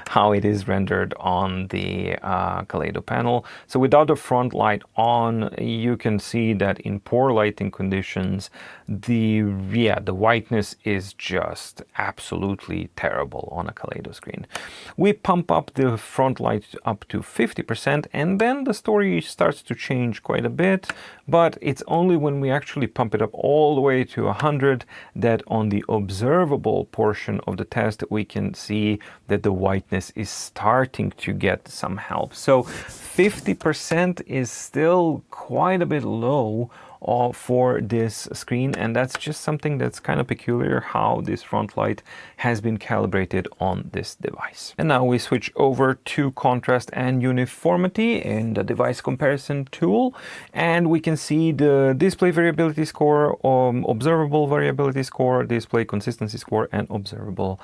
how it is rendered on the Kaleido panel. So without the front light on, you can see that in poor lighting conditions, the whiteness is just absolutely terrible on a Kaleido screen. We pump up the front light up to 50%, and then the story starts to change quite a bit, but it's only when we actually pump it up all the way to 100 that on the observable portion of the test we can see that the whiteness is starting to get some help. So 50% is still quite a bit low for this screen, and that's just something that's kind of peculiar how this front light has been calibrated on this device. And now we switch over to contrast and uniformity in the device comparison tool, and we can see the display variability score, observable variability score, display consistency score, and observable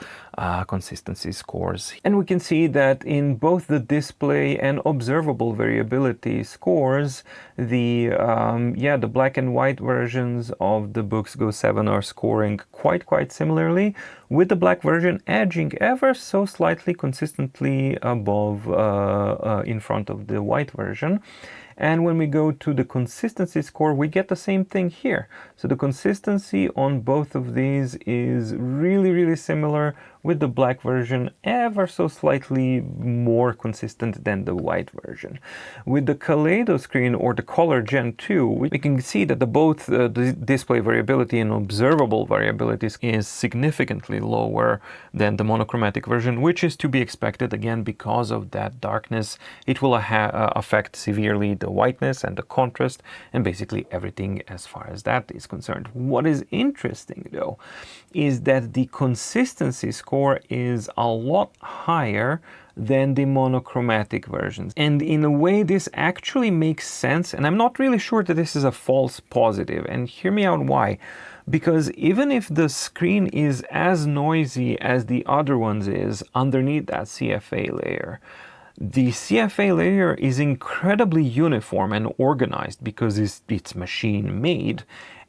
consistency scores. And we can see that in both the display and observable variability scores, the black and white versions of the Boox Go 7 are scoring quite similarly, with the black version edging ever so slightly consistently above in front of the white version. And when we go to the consistency score, we get the same thing here. So the consistency on both of these is really similar with the black version ever so slightly more consistent than the white version. With the Kaleido screen or the Color Gen 2, we can see that both the display variability and observable variabilities is significantly lower than the monochromatic version, which is to be expected again because of that darkness. It will affect severely the whiteness and the contrast and basically everything as far as that is concerned. What is interesting though is that the consistency score is a lot higher than the monochromatic versions. And in a way this actually makes sense, and I'm not really sure that this is a false positive, and hear me out why. Because even if the screen is as noisy as the other ones is underneath that CFA layer, the CFA layer is incredibly uniform and organized because it's machine made.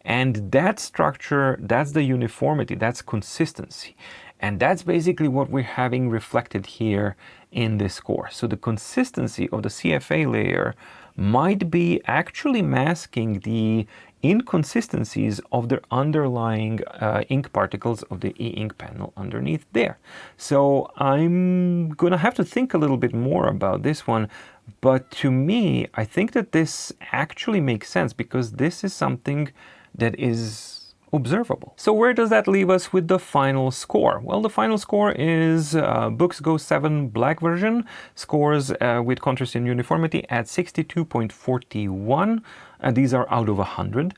And that structure, that's the uniformity, that's consistency. And that's basically what we're having reflected here in this score. So the consistency of the CFA layer might be actually masking the inconsistencies of the underlying ink particles of the e-ink panel underneath there. So I'm gonna have to think a little bit more about this one, but to me, I think that this actually makes sense because this is something that is observable. So where does that leave us with the final score? Well, the final score is Boox Go 7 black version scores with contrast and uniformity at 62.41. These are out of 100.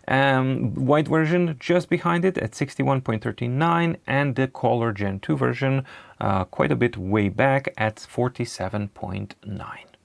White version just behind it at 61.39, and the Color Gen 2 version quite a bit way back at 47.9.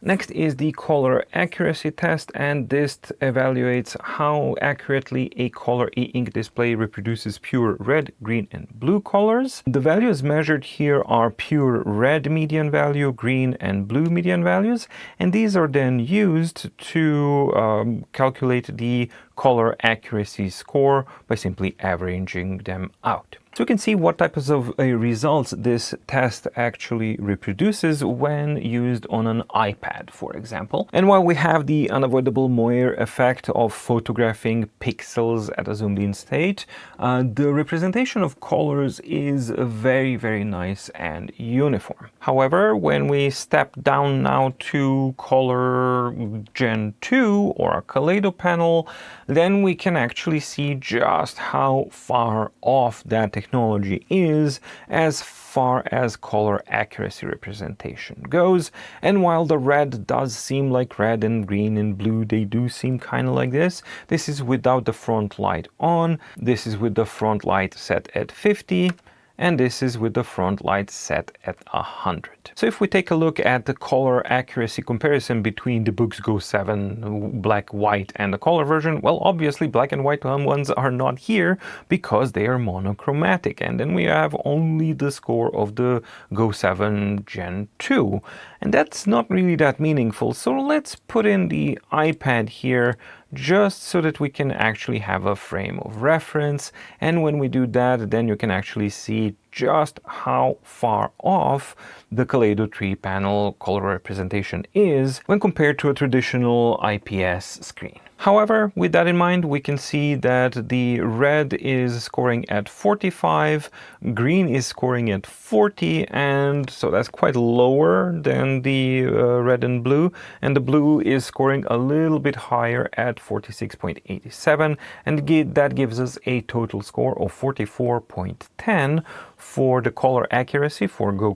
Next is the color accuracy test, and this evaluates how accurately a color e-ink display reproduces pure red, green, and blue colors. The values measured here are pure red median value, green, and blue median values, and these are then used to calculate the color accuracy score by simply averaging them out. So you can see what types of results this test actually reproduces when used on an iPad, for example. And while we have the unavoidable Moir effect of photographing pixels at a zoomed-in state, the representation of colors is very, very nice and uniform. However, when we step down now to Color Gen 2 or a Kaleido panel, then we can actually see just how far off that technology is as far as color accuracy representation goes. And while the red does seem like red and green and blue, they do seem kind of like this. This is without the front light on. This is with the front light set at 50. And this is with the front light set at 100. So if we take a look at the color accuracy comparison between the Boox Go 7 black, white and the color version, well, obviously black and white ones are not here because they are monochromatic. And then we have only the score of the Go 7 Gen 2. And that's not really that meaningful. So let's put in the iPad here just so that we can actually have a frame of reference. And when we do that, then you can actually see just how far off the Kaleido 3 panel color representation is when compared to a traditional IPS screen. However, with that in mind, we can see that the red is scoring at 45, green is scoring at 40, and so that's quite lower than the red and blue, and the blue is scoring a little bit higher at 46.87, and that gives us a total score of 44.10 for the color accuracy for Go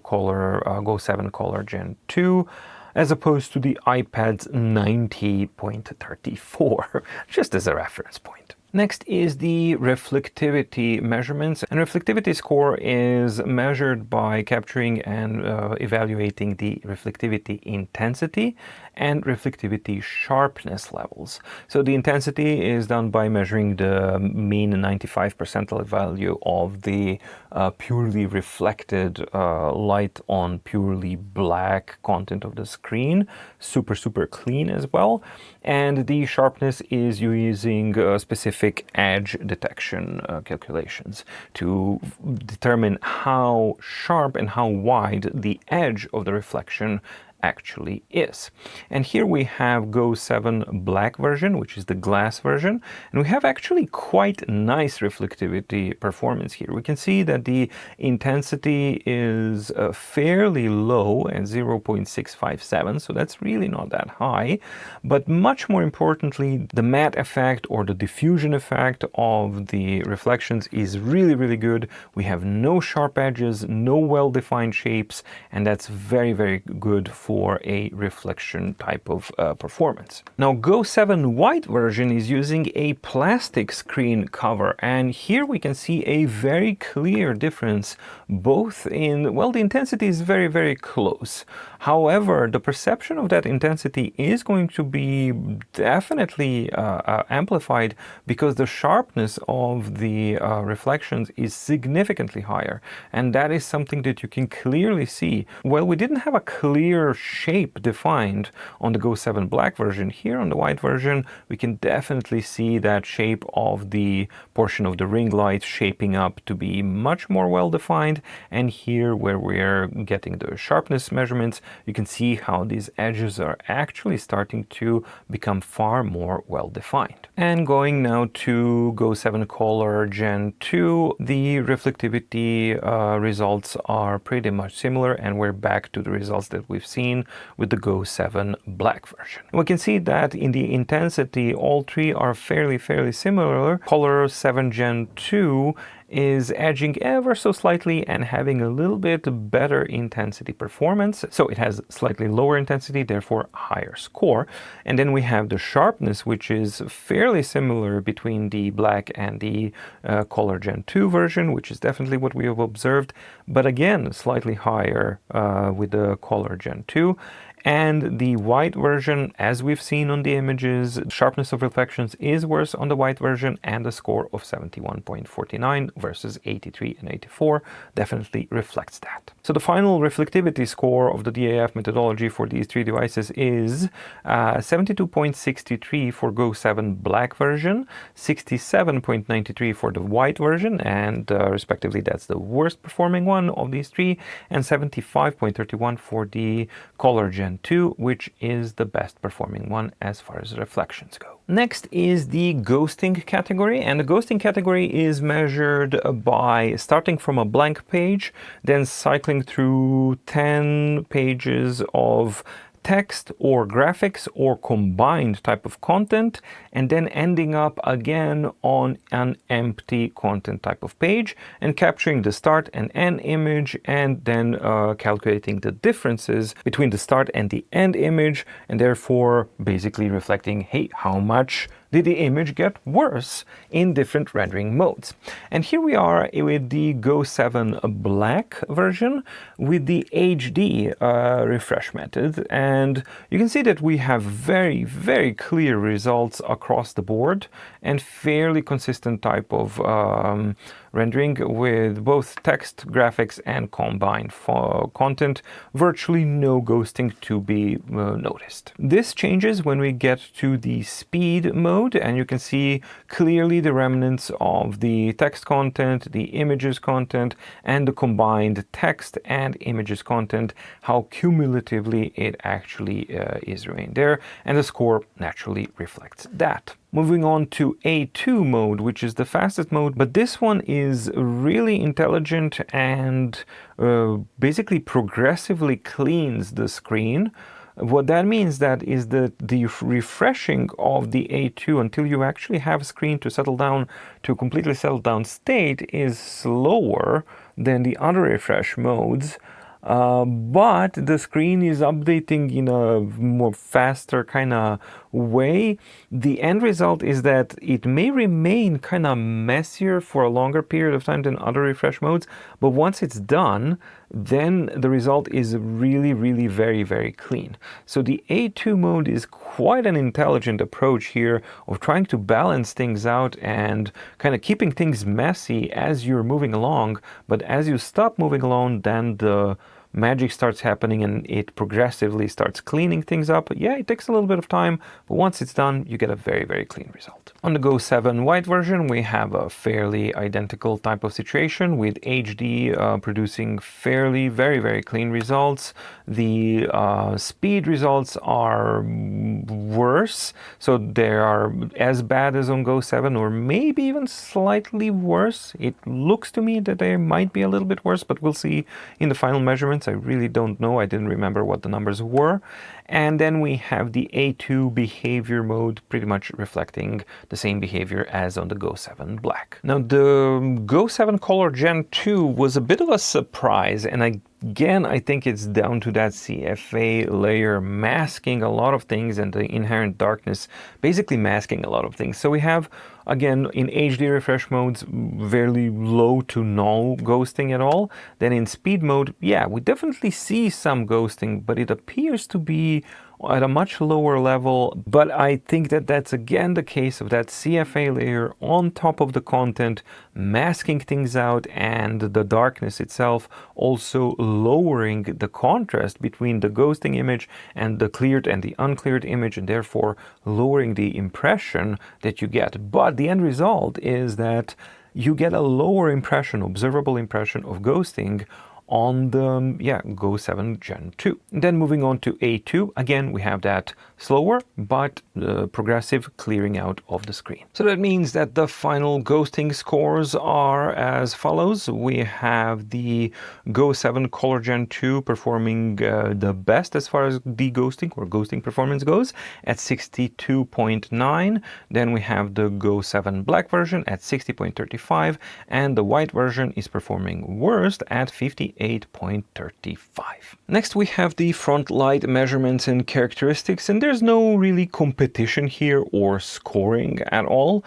7 Color Gen 2. As opposed to the iPad's 90.34, just as a reference point. Next is the reflectivity measurements, and reflectivity score is measured by capturing and evaluating the reflectivity intensity and reflectivity sharpness levels. So the intensity is done by measuring the mean 95 percentile value of the purely reflected light on purely black content of the screen, super clean as well. And the sharpness is using specific edge detection calculations to determine how sharp and how wide the edge of the reflection actually is. And here we have Go 7 black version, which is the glass version, and we have actually quite nice reflectivity performance here. We can see that the intensity is fairly low at 0.657, so that's really not that high, but much more importantly, the matte effect or the diffusion effect of the reflections is really good. We have no sharp edges, no well-defined shapes, and that's very good for a reflection type of performance. Now, Go 7 white version is using a plastic screen cover, and here we can see a very clear difference both in, well, the intensity is very close. However, the perception of that intensity is going to be definitely amplified because the sharpness of the reflections is significantly higher, and that is something that you can clearly see. Well, we didn't have a clear shape defined on the Go 7 black version. Here on the white version, we can definitely see that shape of the portion of the ring light shaping up to be much more well defined, and here where we're getting the sharpness measurements, you can see how these edges are actually starting to become far more well defined. And going now to Go 7 Color Gen 2, the reflectivity results are pretty much similar, and we're back to the results that we've seen with the Go 7 black version. We can see that in the intensity, all three are fairly similar. Color 7 Gen 2 is edging ever so slightly and having a little bit better intensity performance. So it has slightly lower intensity, therefore higher score. And then we have the sharpness, which is fairly similar between the black and the Color Gen 2 version, which is definitely what we have observed, but again, slightly higher with the Color Gen 2. And the white version, as we've seen on the images, sharpness of reflections is worse on the white version, and the score of 71.49 versus 83 and 84 definitely reflects that. So the final reflectivity score of the D.A.F methodology for these three devices is 72.63 for Go 7 black version, 67.93 for the white version, and respectively that's the worst performing one of these three, and 75.31 for the Color Gen 2, which is the best performing one as far as reflections go. Next is the ghosting category, and the ghosting category is measured by starting from a blank page, then cycling through 10 pages of text or graphics or combined type of content, and then ending up again on an empty content type of page and capturing the start and end image, and then calculating the differences between the start and the end image, and therefore basically reflecting, hey, how much did the image get worse in different rendering modes. And here we are with the Go 7 black version with the HD refresh method, and you can see that we have very clear results across the board and fairly consistent type of rendering with both text, graphics, and combined content. Virtually no ghosting to be noticed. This changes when we get to the speed mode, and you can see clearly the remnants of the text content, the images content, and the combined text and images content, how cumulatively it actually is remained there, and the score naturally reflects that. Moving on to A2 mode, which is the fastest mode, but this one is really intelligent and basically progressively cleans the screen. What that means is that the refreshing of the A2 until you actually have a screen to settle down to a completely settled down state is slower than the other refresh modes. But the screen is updating in a more faster kind of way. The end result is that it may remain kind of messier for a longer period of time than other refresh modes, but once it's done, then the result is really very clean. So the A2 mode is quite an intelligent approach here of trying to balance things out and kind of keeping things messy as you're moving along, but as you stop moving along, then the magic starts happening and it progressively starts cleaning things up. Yeah, it takes a little bit of time, but once it's done, you get a very, very clean result. On the Go 7 white version, we have a fairly identical type of situation with HD producing fairly, very, very clean results. The speed results are worse, so they are as bad as on Go 7 or maybe even slightly worse. It looks to me that they might be a little bit worse, but we'll see in the final measurements. I really don't know. I didn't remember what the numbers were. And then we have the A2 behavior mode, pretty much reflecting the same behavior as on the Go 7 black. Now the Go 7 Color Gen 2 was a bit of a surprise, and again, I think it's down to that CFA layer masking a lot of things and the inherent darkness basically masking a lot of things. So we have, again, in HD refresh modes, very low to no ghosting at all. Then in speed mode, yeah, we definitely see some ghosting, but it appears to be at a much lower level. But I think that that's again the case of that CFA layer on top of the content, masking things out, and the darkness itself also lowering the contrast between the ghosting image and the cleared and the uncleared image, and therefore lowering the impression that you get. But the end result is that you get a lower impression, observable impression of ghosting on the Go 7 Gen 2. Then moving on to A2, again we have that slower but progressive clearing out of the screen. So that means that the final ghosting scores are as follows. We have the Go 7 Color Gen 2 performing the best as far as de-ghosting or ghosting performance goes at 62.9. Then we have the Go 7 Black version at 60.35, and the white version is performing worst at 58.35. Next we have the front light measurements and characteristics, and there's no really competition here or scoring at all.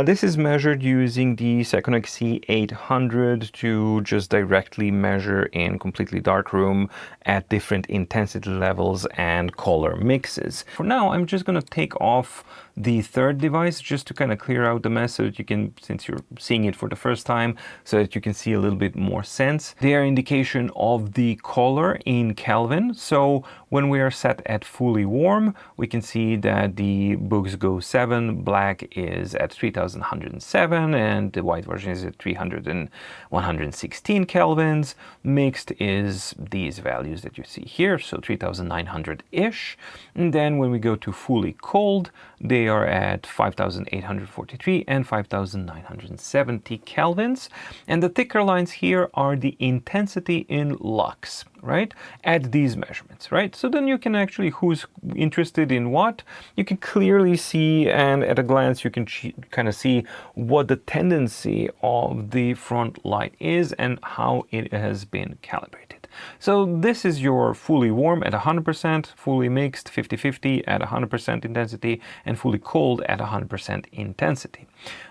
This is measured using the Sekonic C800 to just directly measure in completely dark room at different intensity levels and color mixes. For now, I'm just going to take off the third device just to kind of clear out the mess so that you can, since you're seeing it for the first time, so that you can see a little bit more sense. They are indication of the color in Kelvin. So when we are set at fully warm, we can see that the Boox Go 7 black is at 3107 and the white version is at 116 kelvins. Mixed is these values that you see here, so 3900-ish. And then when we go to fully cold, they are at 5843 and 5970 kelvins. And the thicker lines here are the intensity in lux, right, at these measurements, right? So then you can actually, who's interested in what, you can clearly see, and at a glance you can kind of see what the tendency of the front light is and how it has been calibrated. So this is your fully warm at 100%, fully mixed 50-50 at 100% intensity, and fully cold at 100% intensity.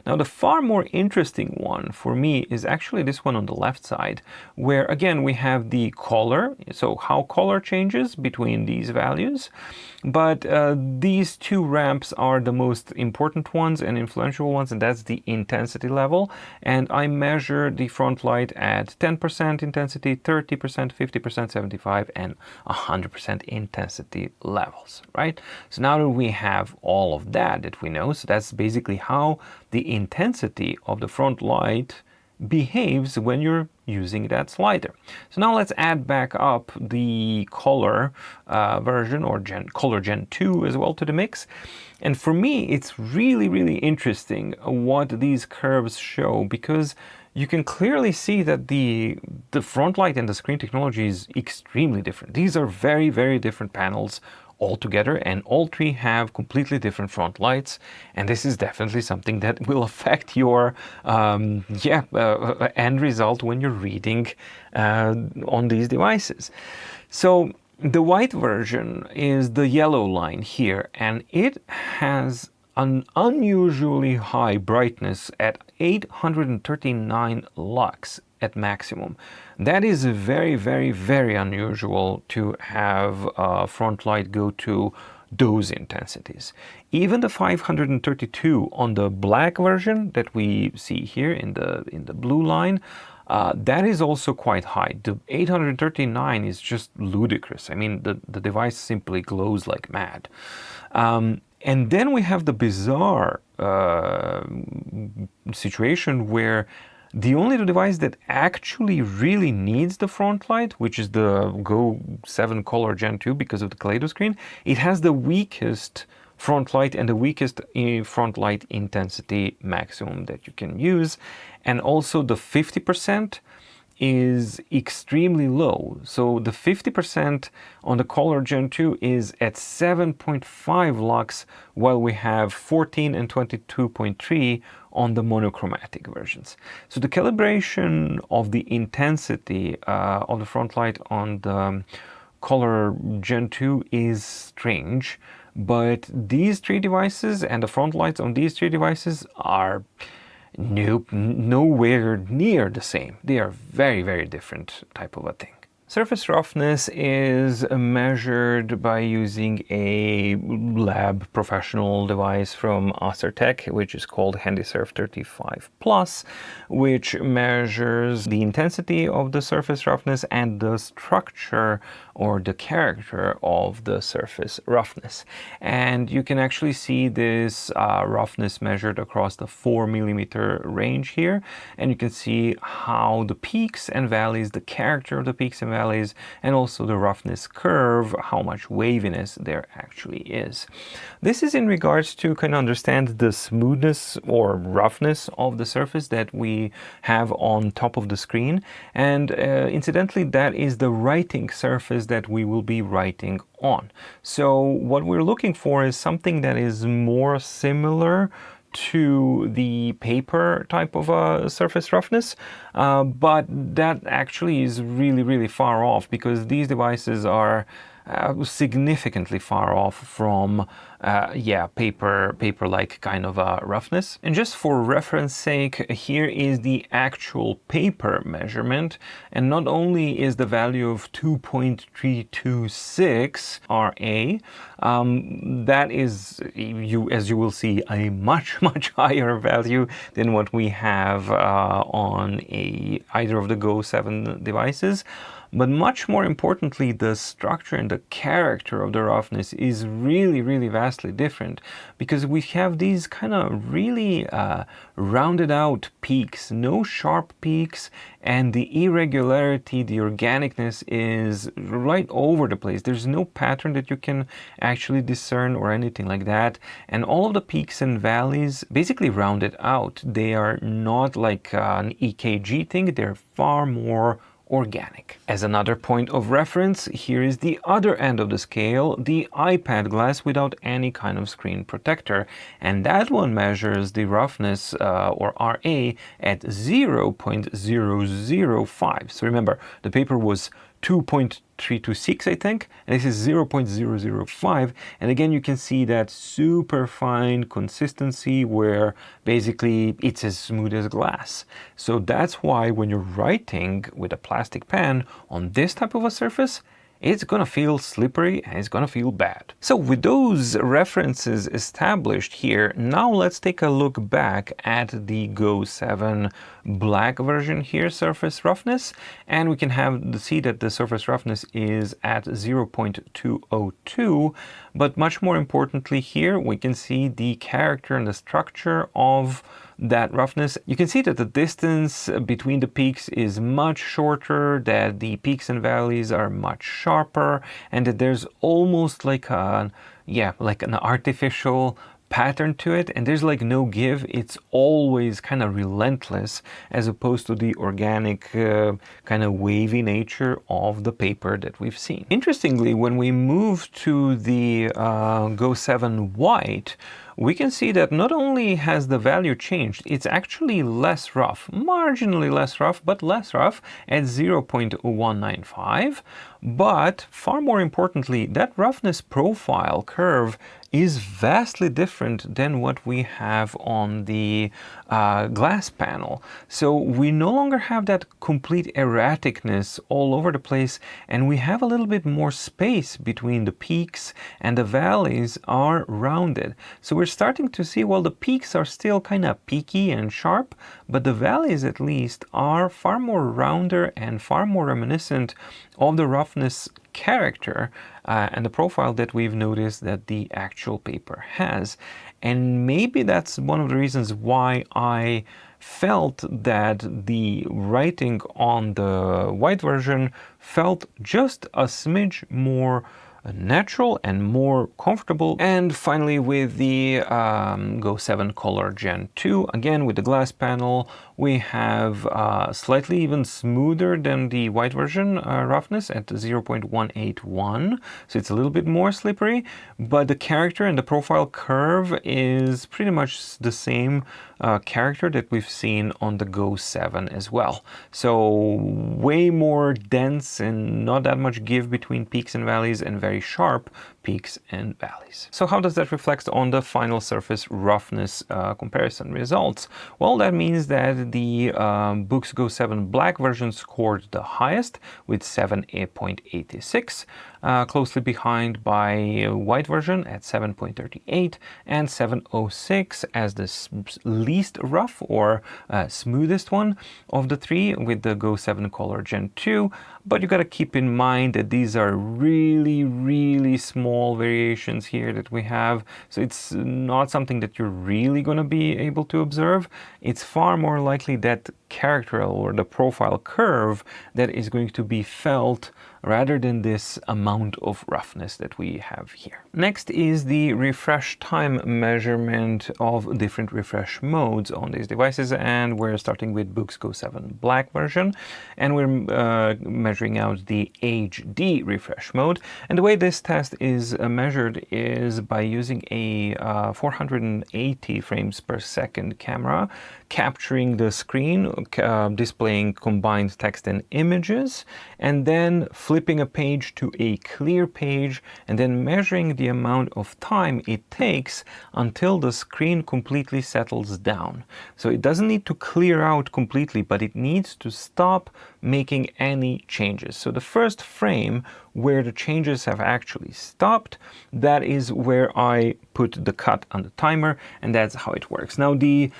Now the far more interesting one for me is actually this one on the left side, where again we have the color, so how color changes between these values. But these two ramps are the most important ones and influential ones, and that's the intensity level. And I measure the front light at 10% intensity, 30%, 50%, 75, and 100% intensity levels, right? So now that we have all of that we know, so that's basically how the intensity of the front light behaves when you're using that slider. So now let's add back up the color version or color Gen 2 as well to the mix. And for me, it's really, really interesting what these curves show, because you can clearly see that the front light and the screen technology is extremely different. These are very, very different panels altogether, and all three have completely different front lights, and this is definitely something that will affect your end result when you're reading on these devices. So the white version is the yellow line here, and it has an unusually high brightness at 839 lux at maximum. That is very, very, very unusual to have a front light go to those intensities. Even the 532 on the black version that we see here in the blue line, that is also quite high. The 839 is just ludicrous. I mean, the device simply glows like mad. And then we have the bizarre situation where the only device that actually really needs the front light, which is the Go 7 Color Gen 2 because of the Kaleido screen, it has the weakest front light and the weakest front light intensity maximum that you can use. And also the 50% is extremely low. So the 50% on the Color Gen 2 is at 7.5 lux, while we have 14 and 22.3 on the monochromatic versions. So the calibration of the intensity of the front light on the Color Gen 2 is strange, but these three devices and the front lights on these three devices are nope, nowhere near the same. They are very, very different type of a thing. Surface roughness is measured by using a lab professional device from Acertec, which is called HandySurf 35 Plus, which measures the intensity of the surface roughness and the structure or the character of the surface roughness. And you can actually see this roughness measured across the 4mm range here, and you can see how the peaks and valleys, the character of the peaks and valleys, and also the roughness curve, how much waviness there actually is. This is in regards to kind of understand the smoothness or roughness of the surface that we have on top of the screen. And incidentally, that is the writing surface that we will be writing on. So what we're looking for is something that is more similar to the paper type of a surface roughness, but that actually is really, really far off, because these devices are significantly far off from paper-like kind of roughness. And just for reference sake, here is the actual paper measurement, and not only is the value of 2.326 RA, that is, as you will see, a much higher value than what we have on either of the Go 7 devices. But much more importantly, the structure and the character of the roughness is really vastly different, because we have these kind of really rounded out peaks, no sharp peaks, and the irregularity, the organicness is right over the place. There's no pattern that you can actually discern or anything like that. And all of the peaks and valleys basically rounded out. They are not like an EKG thing, they're far more organic. As another point of reference, here is the other end of the scale, the iPad glass without any kind of screen protector, and that one measures the roughness or RA at 0.005. So remember, the paper was 2.326, I think, and this is 0.005, and again you can see that super fine consistency where basically it's as smooth as glass. So that's why when you're writing with a plastic pen on this type of a surface, it's gonna feel slippery and it's gonna feel bad. So with those references established here, now let's take a look back at the Go 7 black version here, surface roughness, and we can see that the surface roughness is at 0.202, but much more importantly here, we can see the character and the structure of that roughness. You can see that the distance between the peaks is much shorter, that the peaks and valleys are much sharper, and that there's almost like an artificial pattern to it, and there's like no give. It's always kind of relentless, as opposed to the organic kind of wavy nature of the paper that we've seen. Interestingly, when we move to the Go 7 white, we can see that not only has the value changed, it's actually less rough, marginally less rough, but less rough at 0.195. But far more importantly, that roughness profile curve is vastly different than what we have on the glass panel. So we no longer have that complete erraticness all over the place, and we have a little bit more space between the peaks, and the valleys are rounded. So we're we're starting to see, well, the peaks are still kind of peaky and sharp, but the valleys at least are far more rounder and far more reminiscent of the roughness character and the profile that we've noticed that the actual paper has. And maybe that's one of the reasons why I felt that the writing on the white version felt just a smidge more natural and more comfortable. And finally, with the Go 7 Color Gen 2, again with the glass panel, we have slightly even smoother than the white version roughness at 0.181, so it's a little bit more slippery, but the character and the profile curve is pretty much the same character that we've seen on the Go 7 as well. So way more dense and not that much give between peaks and valleys, and very sharp peaks and valleys. So how does that reflect on the final surface roughness comparison results? Well, that means that the Boox Go 7 black version scored the highest with 7.86, closely behind by white version at 7.38 and 7.06 as the least rough or smoothest one of the three with the Go 7 Color Gen 2. But you got to keep in mind that these are really small variations here that we have, so it's not something that you're really going to be able to observe. It's far more likely that character or the profile curve that is going to be felt rather than this amount of roughness that we have here. Next is the refresh time measurement of different refresh modes on these devices, and we're starting with Boox Go 7 black version, and we're measuring out the HD refresh mode. And the way this test is measured is by using a 480 frames per second camera, capturing the screen, displaying combined text and images, and then flipping a page to a clear page, and then measuring the amount of time it takes until the screen completely settles down. So it doesn't need to clear out completely, but it needs to stop making any changes. So the first frame where the changes have actually stopped, that is where I put the cut on the timer, and that's how it works. Now the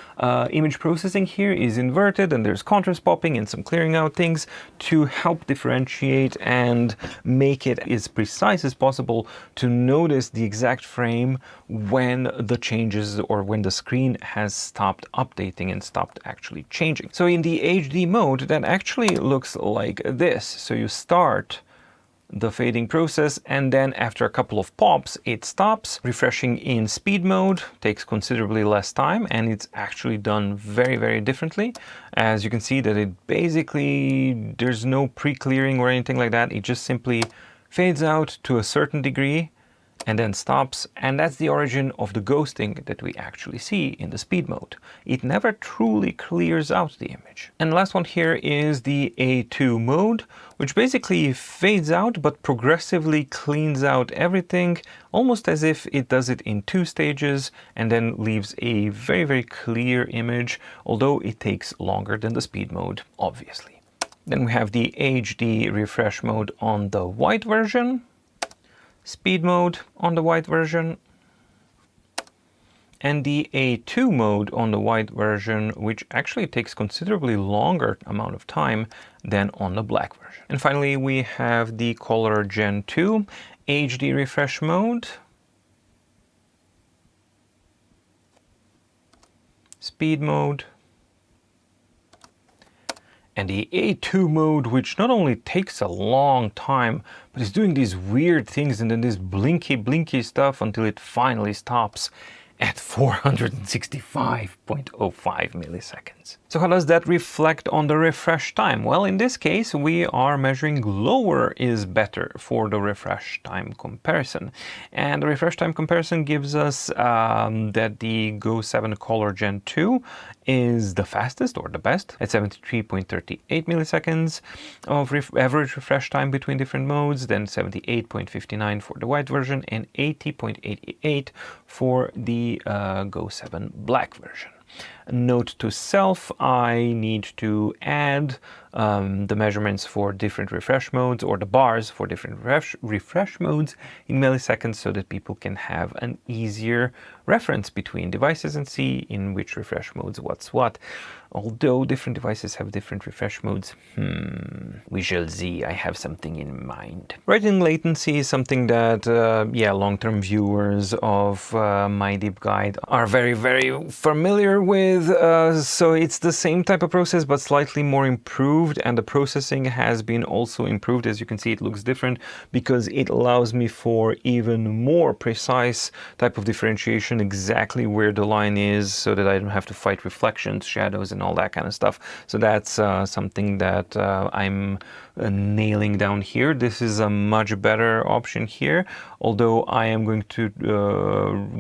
image processing here is inverted, and there's contrast popping and some clearing out things to help differentiate and make it as precise as possible to notice the exact frame when the changes or when the screen has stopped updating and stopped actually changing. So in the HD mode, that actually looks like this. So you start the fading process, and then after a couple of pops it stops. Refreshing in speed mode takes considerably less time, and it's actually done very differently. As you can see that it basically, there's no pre-clearing or anything like that. It just simply fades out to a certain degree and then stops, and that's the origin of the ghosting that we actually see in the speed mode. It never truly clears out the image. And the last one here is the A2 mode, which basically fades out but progressively cleans out everything, almost as if it does it in two stages and then leaves a very clear image, although it takes longer than the speed mode, obviously. Then we have the HD refresh mode on the white version, speed mode on the white version, and the A2 mode on the white version, which actually takes considerably longer amount of time than on the black version. And finally, we have the Color Gen 2 HD refresh mode, speed mode, and the A2 mode, which not only takes a long time, but is doing these weird things and then this blinky stuff until it finally stops at 465.05 milliseconds. So how does that reflect on the refresh time? Well, in this case, we are measuring lower is better for the refresh time comparison. And the refresh time comparison gives us that the Go 7 Color Gen 2 is the fastest or the best at 73.38 milliseconds of average refresh time between different modes, then 78.59 for the white version and 80.88 for the Go 7 black version. Note to self, I need to add the measurements for different refresh modes, or the bars for different refresh modes in milliseconds, so that people can have an easier reference between devices and see in which refresh modes what's what. Although different devices have different refresh modes, we shall see. I have something in mind. Writing latency is something that, long-term viewers of my deep guide are very, very familiar with. So it's the same type of process, but slightly more improved. And the processing has been also improved. As you can see, it looks different because it allows me for even more precise type of differentiation, exactly where the line is, so that I don't have to fight reflections, shadows, and all that kind of stuff. So that's something that I'm nailing down here. This is a much better option here, although I am going to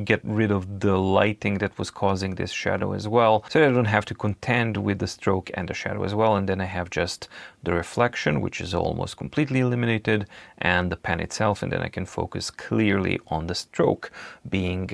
get rid of the lighting that was causing this shadow as well, so that I don't have to contend with the stroke and the shadow as well. And then I have just the reflection, which is almost completely eliminated, and the pen itself, and then I can focus clearly on the stroke being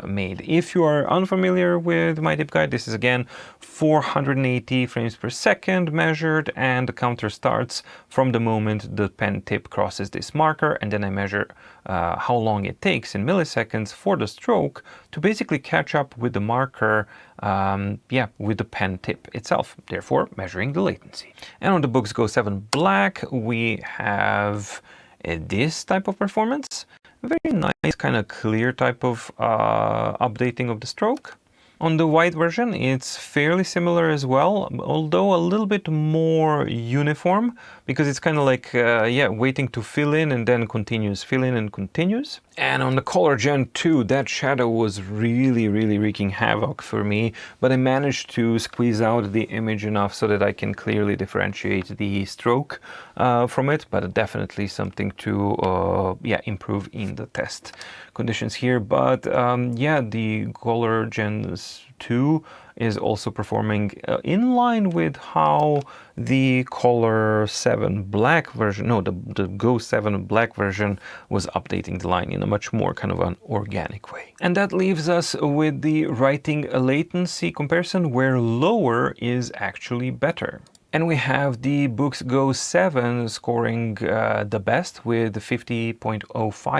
made. If you are unfamiliar with my deep guide, this is again 480 frames per second measured, and the counter starts from the moment the pen tip crosses this marker, and then I measure how long it takes in milliseconds for the stroke to basically catch up with the marker, with the pen tip itself, therefore measuring the latency. And on the Boox Go 7 Black, we have this type of performance. Very nice, kind of clear type of updating of the stroke. On the white version, it's fairly similar as well, although a little bit more uniform, because it's kind of like, waiting to fill in and then continues, fill in and continues. And on the Color Gen 2, that shadow was really, really wreaking havoc for me, but I managed to squeeze out the image enough so that I can clearly differentiate the stroke from it, but definitely something to, improve in the test conditions here. But the Color Gen 2 is also performing in line with how the Color 7 Black version, the Go 7 Black version was updating the line in a much more kind of an organic way. And that leaves us with the writing latency comparison, where lower is actually better. And we have the Boox Go 7 scoring the best with 50.05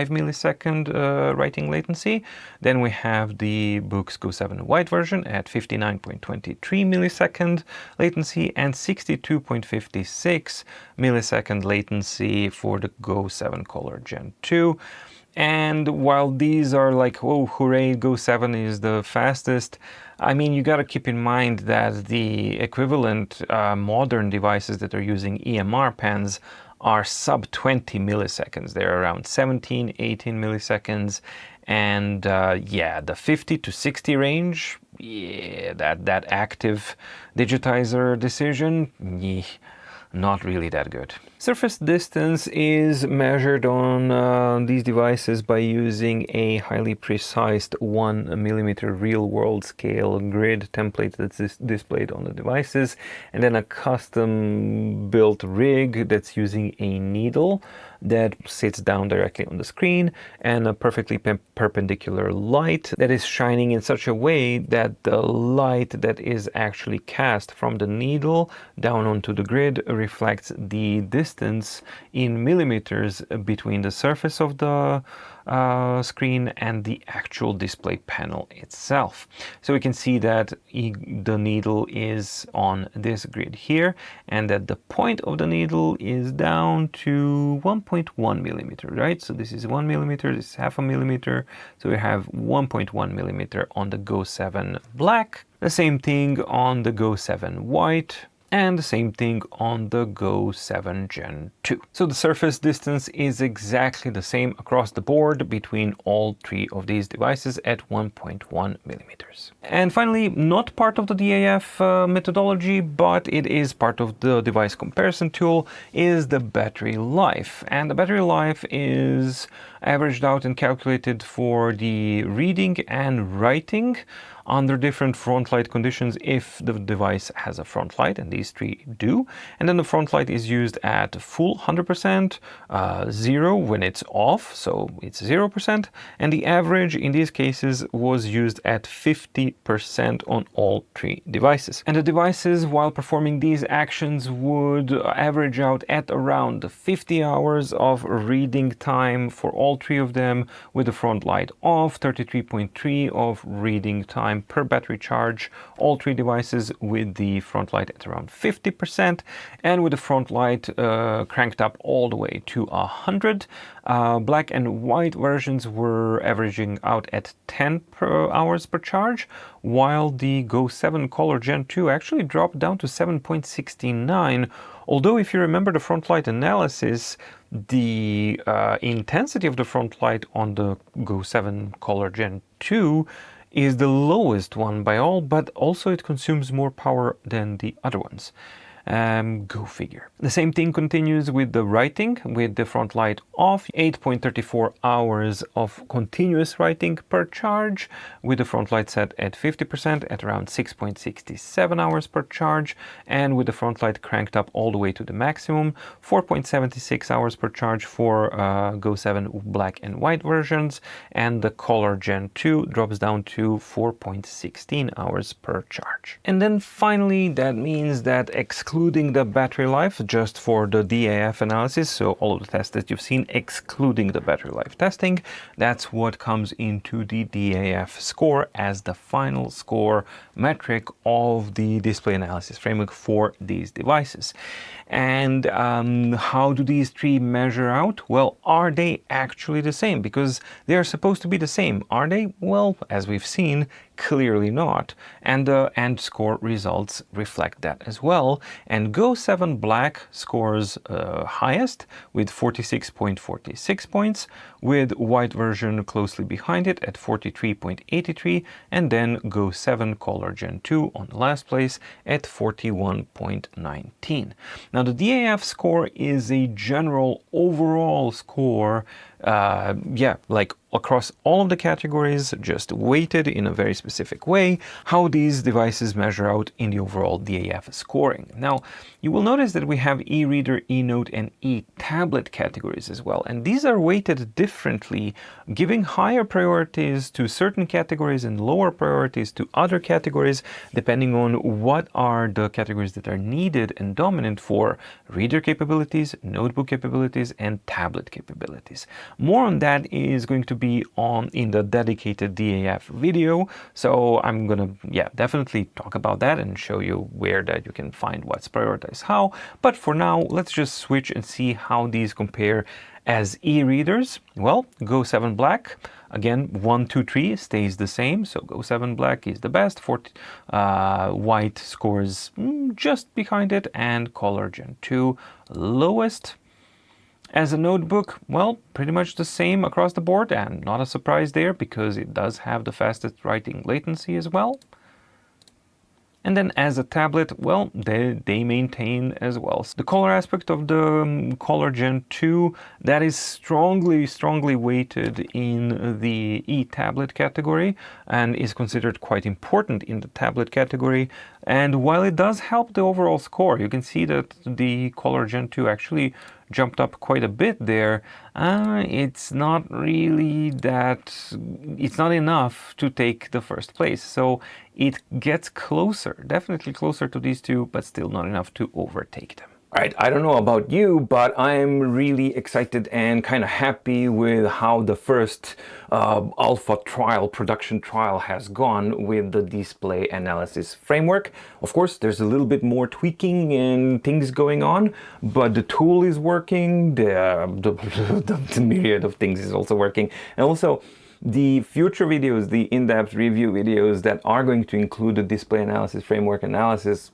millisecond writing latency. Then we have the Boox Go 7 white version at 59.23 millisecond latency and 62.56 millisecond latency for the Go 7 Color Gen 2. And while these are like, oh, hooray, Go 7 is the fastest, I mean, you got to keep in mind that the equivalent modern devices that are using EMR pens are sub 20 milliseconds. They're around 17, 18 milliseconds. And the 50 to 60 range, that active digitizer decision, not really that good. Surface distance is measured on these devices by using a highly precise 1mm real-world scale grid template that's displayed on the devices, and then a custom built rig that's using a needle that sits down directly on the screen, and a perfectly perpendicular light that is shining in such a way that the light that is actually cast from the needle down onto the grid reflects the distance in millimeters between the surface of the screen and the actual display panel itself. So we can see that the needle is on this grid here, and that the point of the needle is down to 1.1 millimeter, right? So this is 1 millimeter, this is half a millimeter. So we have 1.1 millimeter on the Go 7 Black, the same thing on the Go 7 White, and the same thing on the Go 7 Gen 2. So the surface distance is exactly the same across the board between all three of these devices at 1.1 millimeters. And finally, not part of the D.A.F methodology, but it is part of the device comparison tool, is the battery life. And the battery life is averaged out and calculated for the reading and writing under different front light conditions if the device has a front light, and these three do. And then the front light is used at full 100%, 0 when it's off, so it's 0%, and the average in these cases was used at 50% on all three devices. And the devices, while performing these actions, would average out at around 50 hours of reading time for all all three of them with the front light off, 33.3 of reading time per battery charge, all three devices with the front light at around 50%, and with the front light cranked up all the way to 100. Black and white versions were averaging out at 10 hours per charge, while the Go 7 Color Gen 2 actually dropped down to 7.69. Although if you remember the front light analysis, the intensity of the front light on the Go 7 Color Gen 2 is the lowest one by all, but also it consumes more power than the other ones. Go figure. The same thing continues with the writing, with the front light off, 8.34 hours of continuous writing per charge, with the front light set at 50% at around 6.67 hours per charge, and with the front light cranked up all the way to the maximum, 4.76 hours per charge for Go 7 black and white versions, and the Color Gen 2 drops down to 4.16 hours per charge. And then finally, that means that excluding the battery life just for the D.A.F analysis, so all of the tests that you've seen excluding the battery life testing, that's what comes into the D.A.F score as the final score metric of the display analysis framework for these devices. And how do these three measure out? Well, are they actually the same? Because they are supposed to be the same. Are they? Well, as we've seen, clearly not. And the end score results reflect that as well. And Go 7 Black scores highest with 46.46 points, with white version closely behind it at 43.83, and then Go 7 Color Gen 2 on the last place at 41.19. Now the D.A.F score is a general overall score, like across all of the categories, just weighted in a very specific way, how these devices measure out in the overall D.A.F scoring. Now, you will notice that we have e-reader, e-note, and e-tablet categories as well, and these are weighted differently, giving higher priorities to certain categories and lower priorities to other categories, depending on what are the categories that are needed and dominant for reader capabilities, notebook capabilities, and tablet capabilities. More on that is going to be in the dedicated D.A.F video, so I'm gonna definitely talk about that and show you where that you can find what's prioritized how. But for now, let's just switch and see how these compare as e-readers. Well, Go 7 Black, again, 1, 2, 3 stays the same, so Go 7 Black is the best. White scores just behind it, and Color Gen 2 lowest. As a notebook, well, pretty much the same across the board, and not a surprise there because it does have the fastest writing latency as well. And then as a tablet, well, they maintain as well. So the color aspect of the Color Gen 2, that is strongly weighted in the e-tablet category and is considered quite important in the tablet category. And while it does help the overall score, you can see that the Color Gen 2 actually jumped up quite a bit there. It's not really it's not enough to take the first place. So it gets closer, definitely closer to these two, but still not enough to overtake them. All right, I don't know about you, but I'm really excited and kind of happy with how the first alpha trial, production trial has gone with the display analysis framework. Of course, there's a little bit more tweaking and things going on, but the tool is working, the myriad of things is also working. And also, the future videos, the in-depth review videos that are going to include the display analysis framework analysis,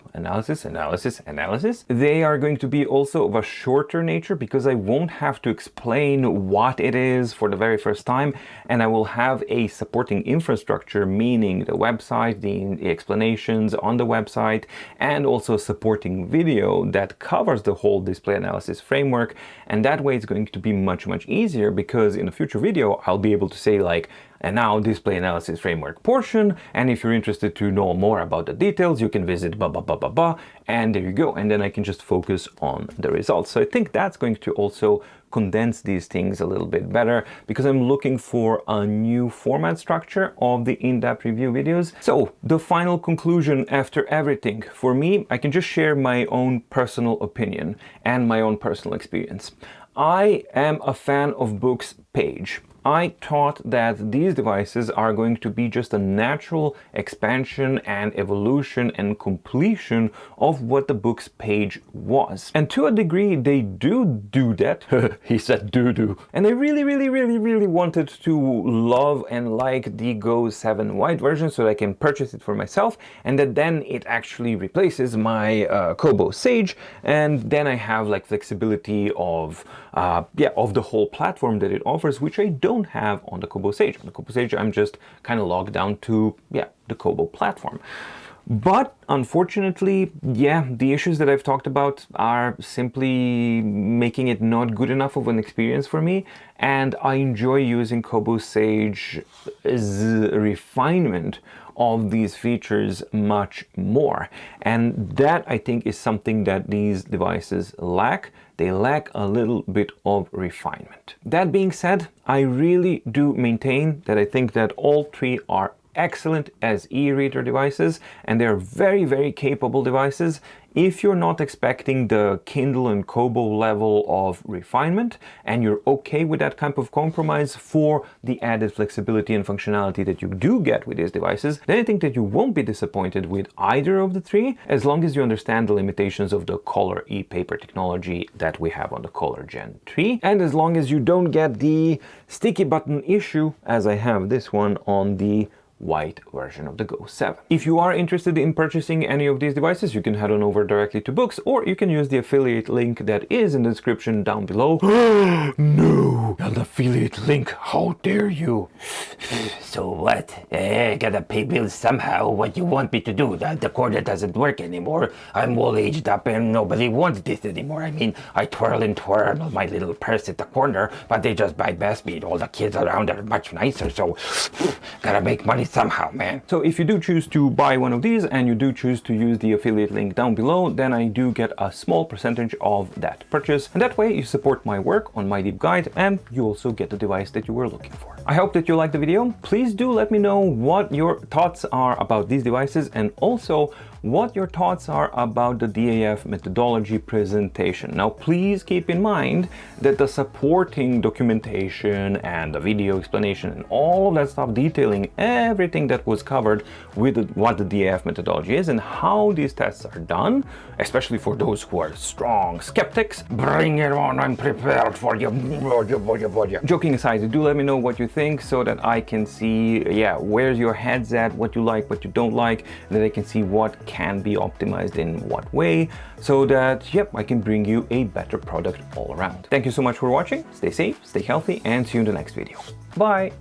they are going to be also of a shorter nature because I won't have to explain what it is for the very first time, and I will have a supporting infrastructure, meaning the website, the explanations on the website, and also supporting video that covers the whole display analysis framework. And that way it's going to be much easier because in a future video I'll be able to say like, and now display analysis framework portion, and if you're interested to know more about the details, you can visit and there you go, and then I can just focus on the results. So I think that's going to also condense these things a little bit better because I'm looking for a new format structure of the in-depth review videos. So the final conclusion after everything, for me, I can just share my own personal opinion and my own personal experience. I am a fan of Boox page. I thought that these devices are going to be just a natural expansion and evolution and completion of what the Boox page was. And to a degree, they do that. He said do. And I really wanted to love and like the Go 7 white version so that I can purchase it for myself, and that then it actually replaces my Kobo Sage, and then I have like flexibility of the whole platform that it offers, which I don't have on the Kobo Sage. On the Kobo Sage, I'm just kind of logged down to the Kobo platform. But unfortunately, the issues that I've talked about are simply making it not good enough of an experience for me, and I enjoy using Kobo Sage's refinement of these features much more. And that, I think, is something that these devices lack. They lack a little bit of refinement. That being said, I really do maintain that I think that all three are excellent as e-reader devices, and they're very capable devices if you're not expecting the Kindle and Kobo level of refinement, and you're okay with that kind of compromise for the added flexibility and functionality that you do get with these devices. Then I think that you won't be disappointed with either of the three, as long as you understand the limitations of the Color e-paper technology that we have on the Color Gen 3, and as long as you don't get the sticky button issue as I have this one on the white version of the Go 7. If you are interested in purchasing any of these devices, you can head on over directly to Boox, or you can use the affiliate link that is in the description down below. No, an affiliate link, how dare you? So what? I gotta pay bills somehow. What you want me to do? The corner doesn't work anymore. I'm all aged up and nobody wants this anymore. I mean, I twirl and twirl on my little purse at the corner, but they just bypass me. All the kids around are much nicer, so gotta make money somehow, man. So if you do choose to buy one of these and you do choose to use the affiliate link down below, then I do get a small percentage of that purchase, and that way you support my work on my deep guide and you also get the device that you were looking for. I hope that you liked the video. Please do let me know what your thoughts are about these devices, and also what your thoughts are about the D.A.F methodology presentation. Now, please keep in mind that the supporting documentation and the video explanation and all of that stuff detailing everything that was covered with what the D.A.F methodology is and how these tests are done, especially for those who are strong skeptics. Bring it on, I'm prepared for you. Joking aside, do let me know what you think so that I can see, where your head's at, what you like, what you don't like, and that I can see what can be optimized in what way, so that, I can bring you a better product all around. Thank you so much for watching. Stay safe, stay healthy, and see you in the next video. Bye!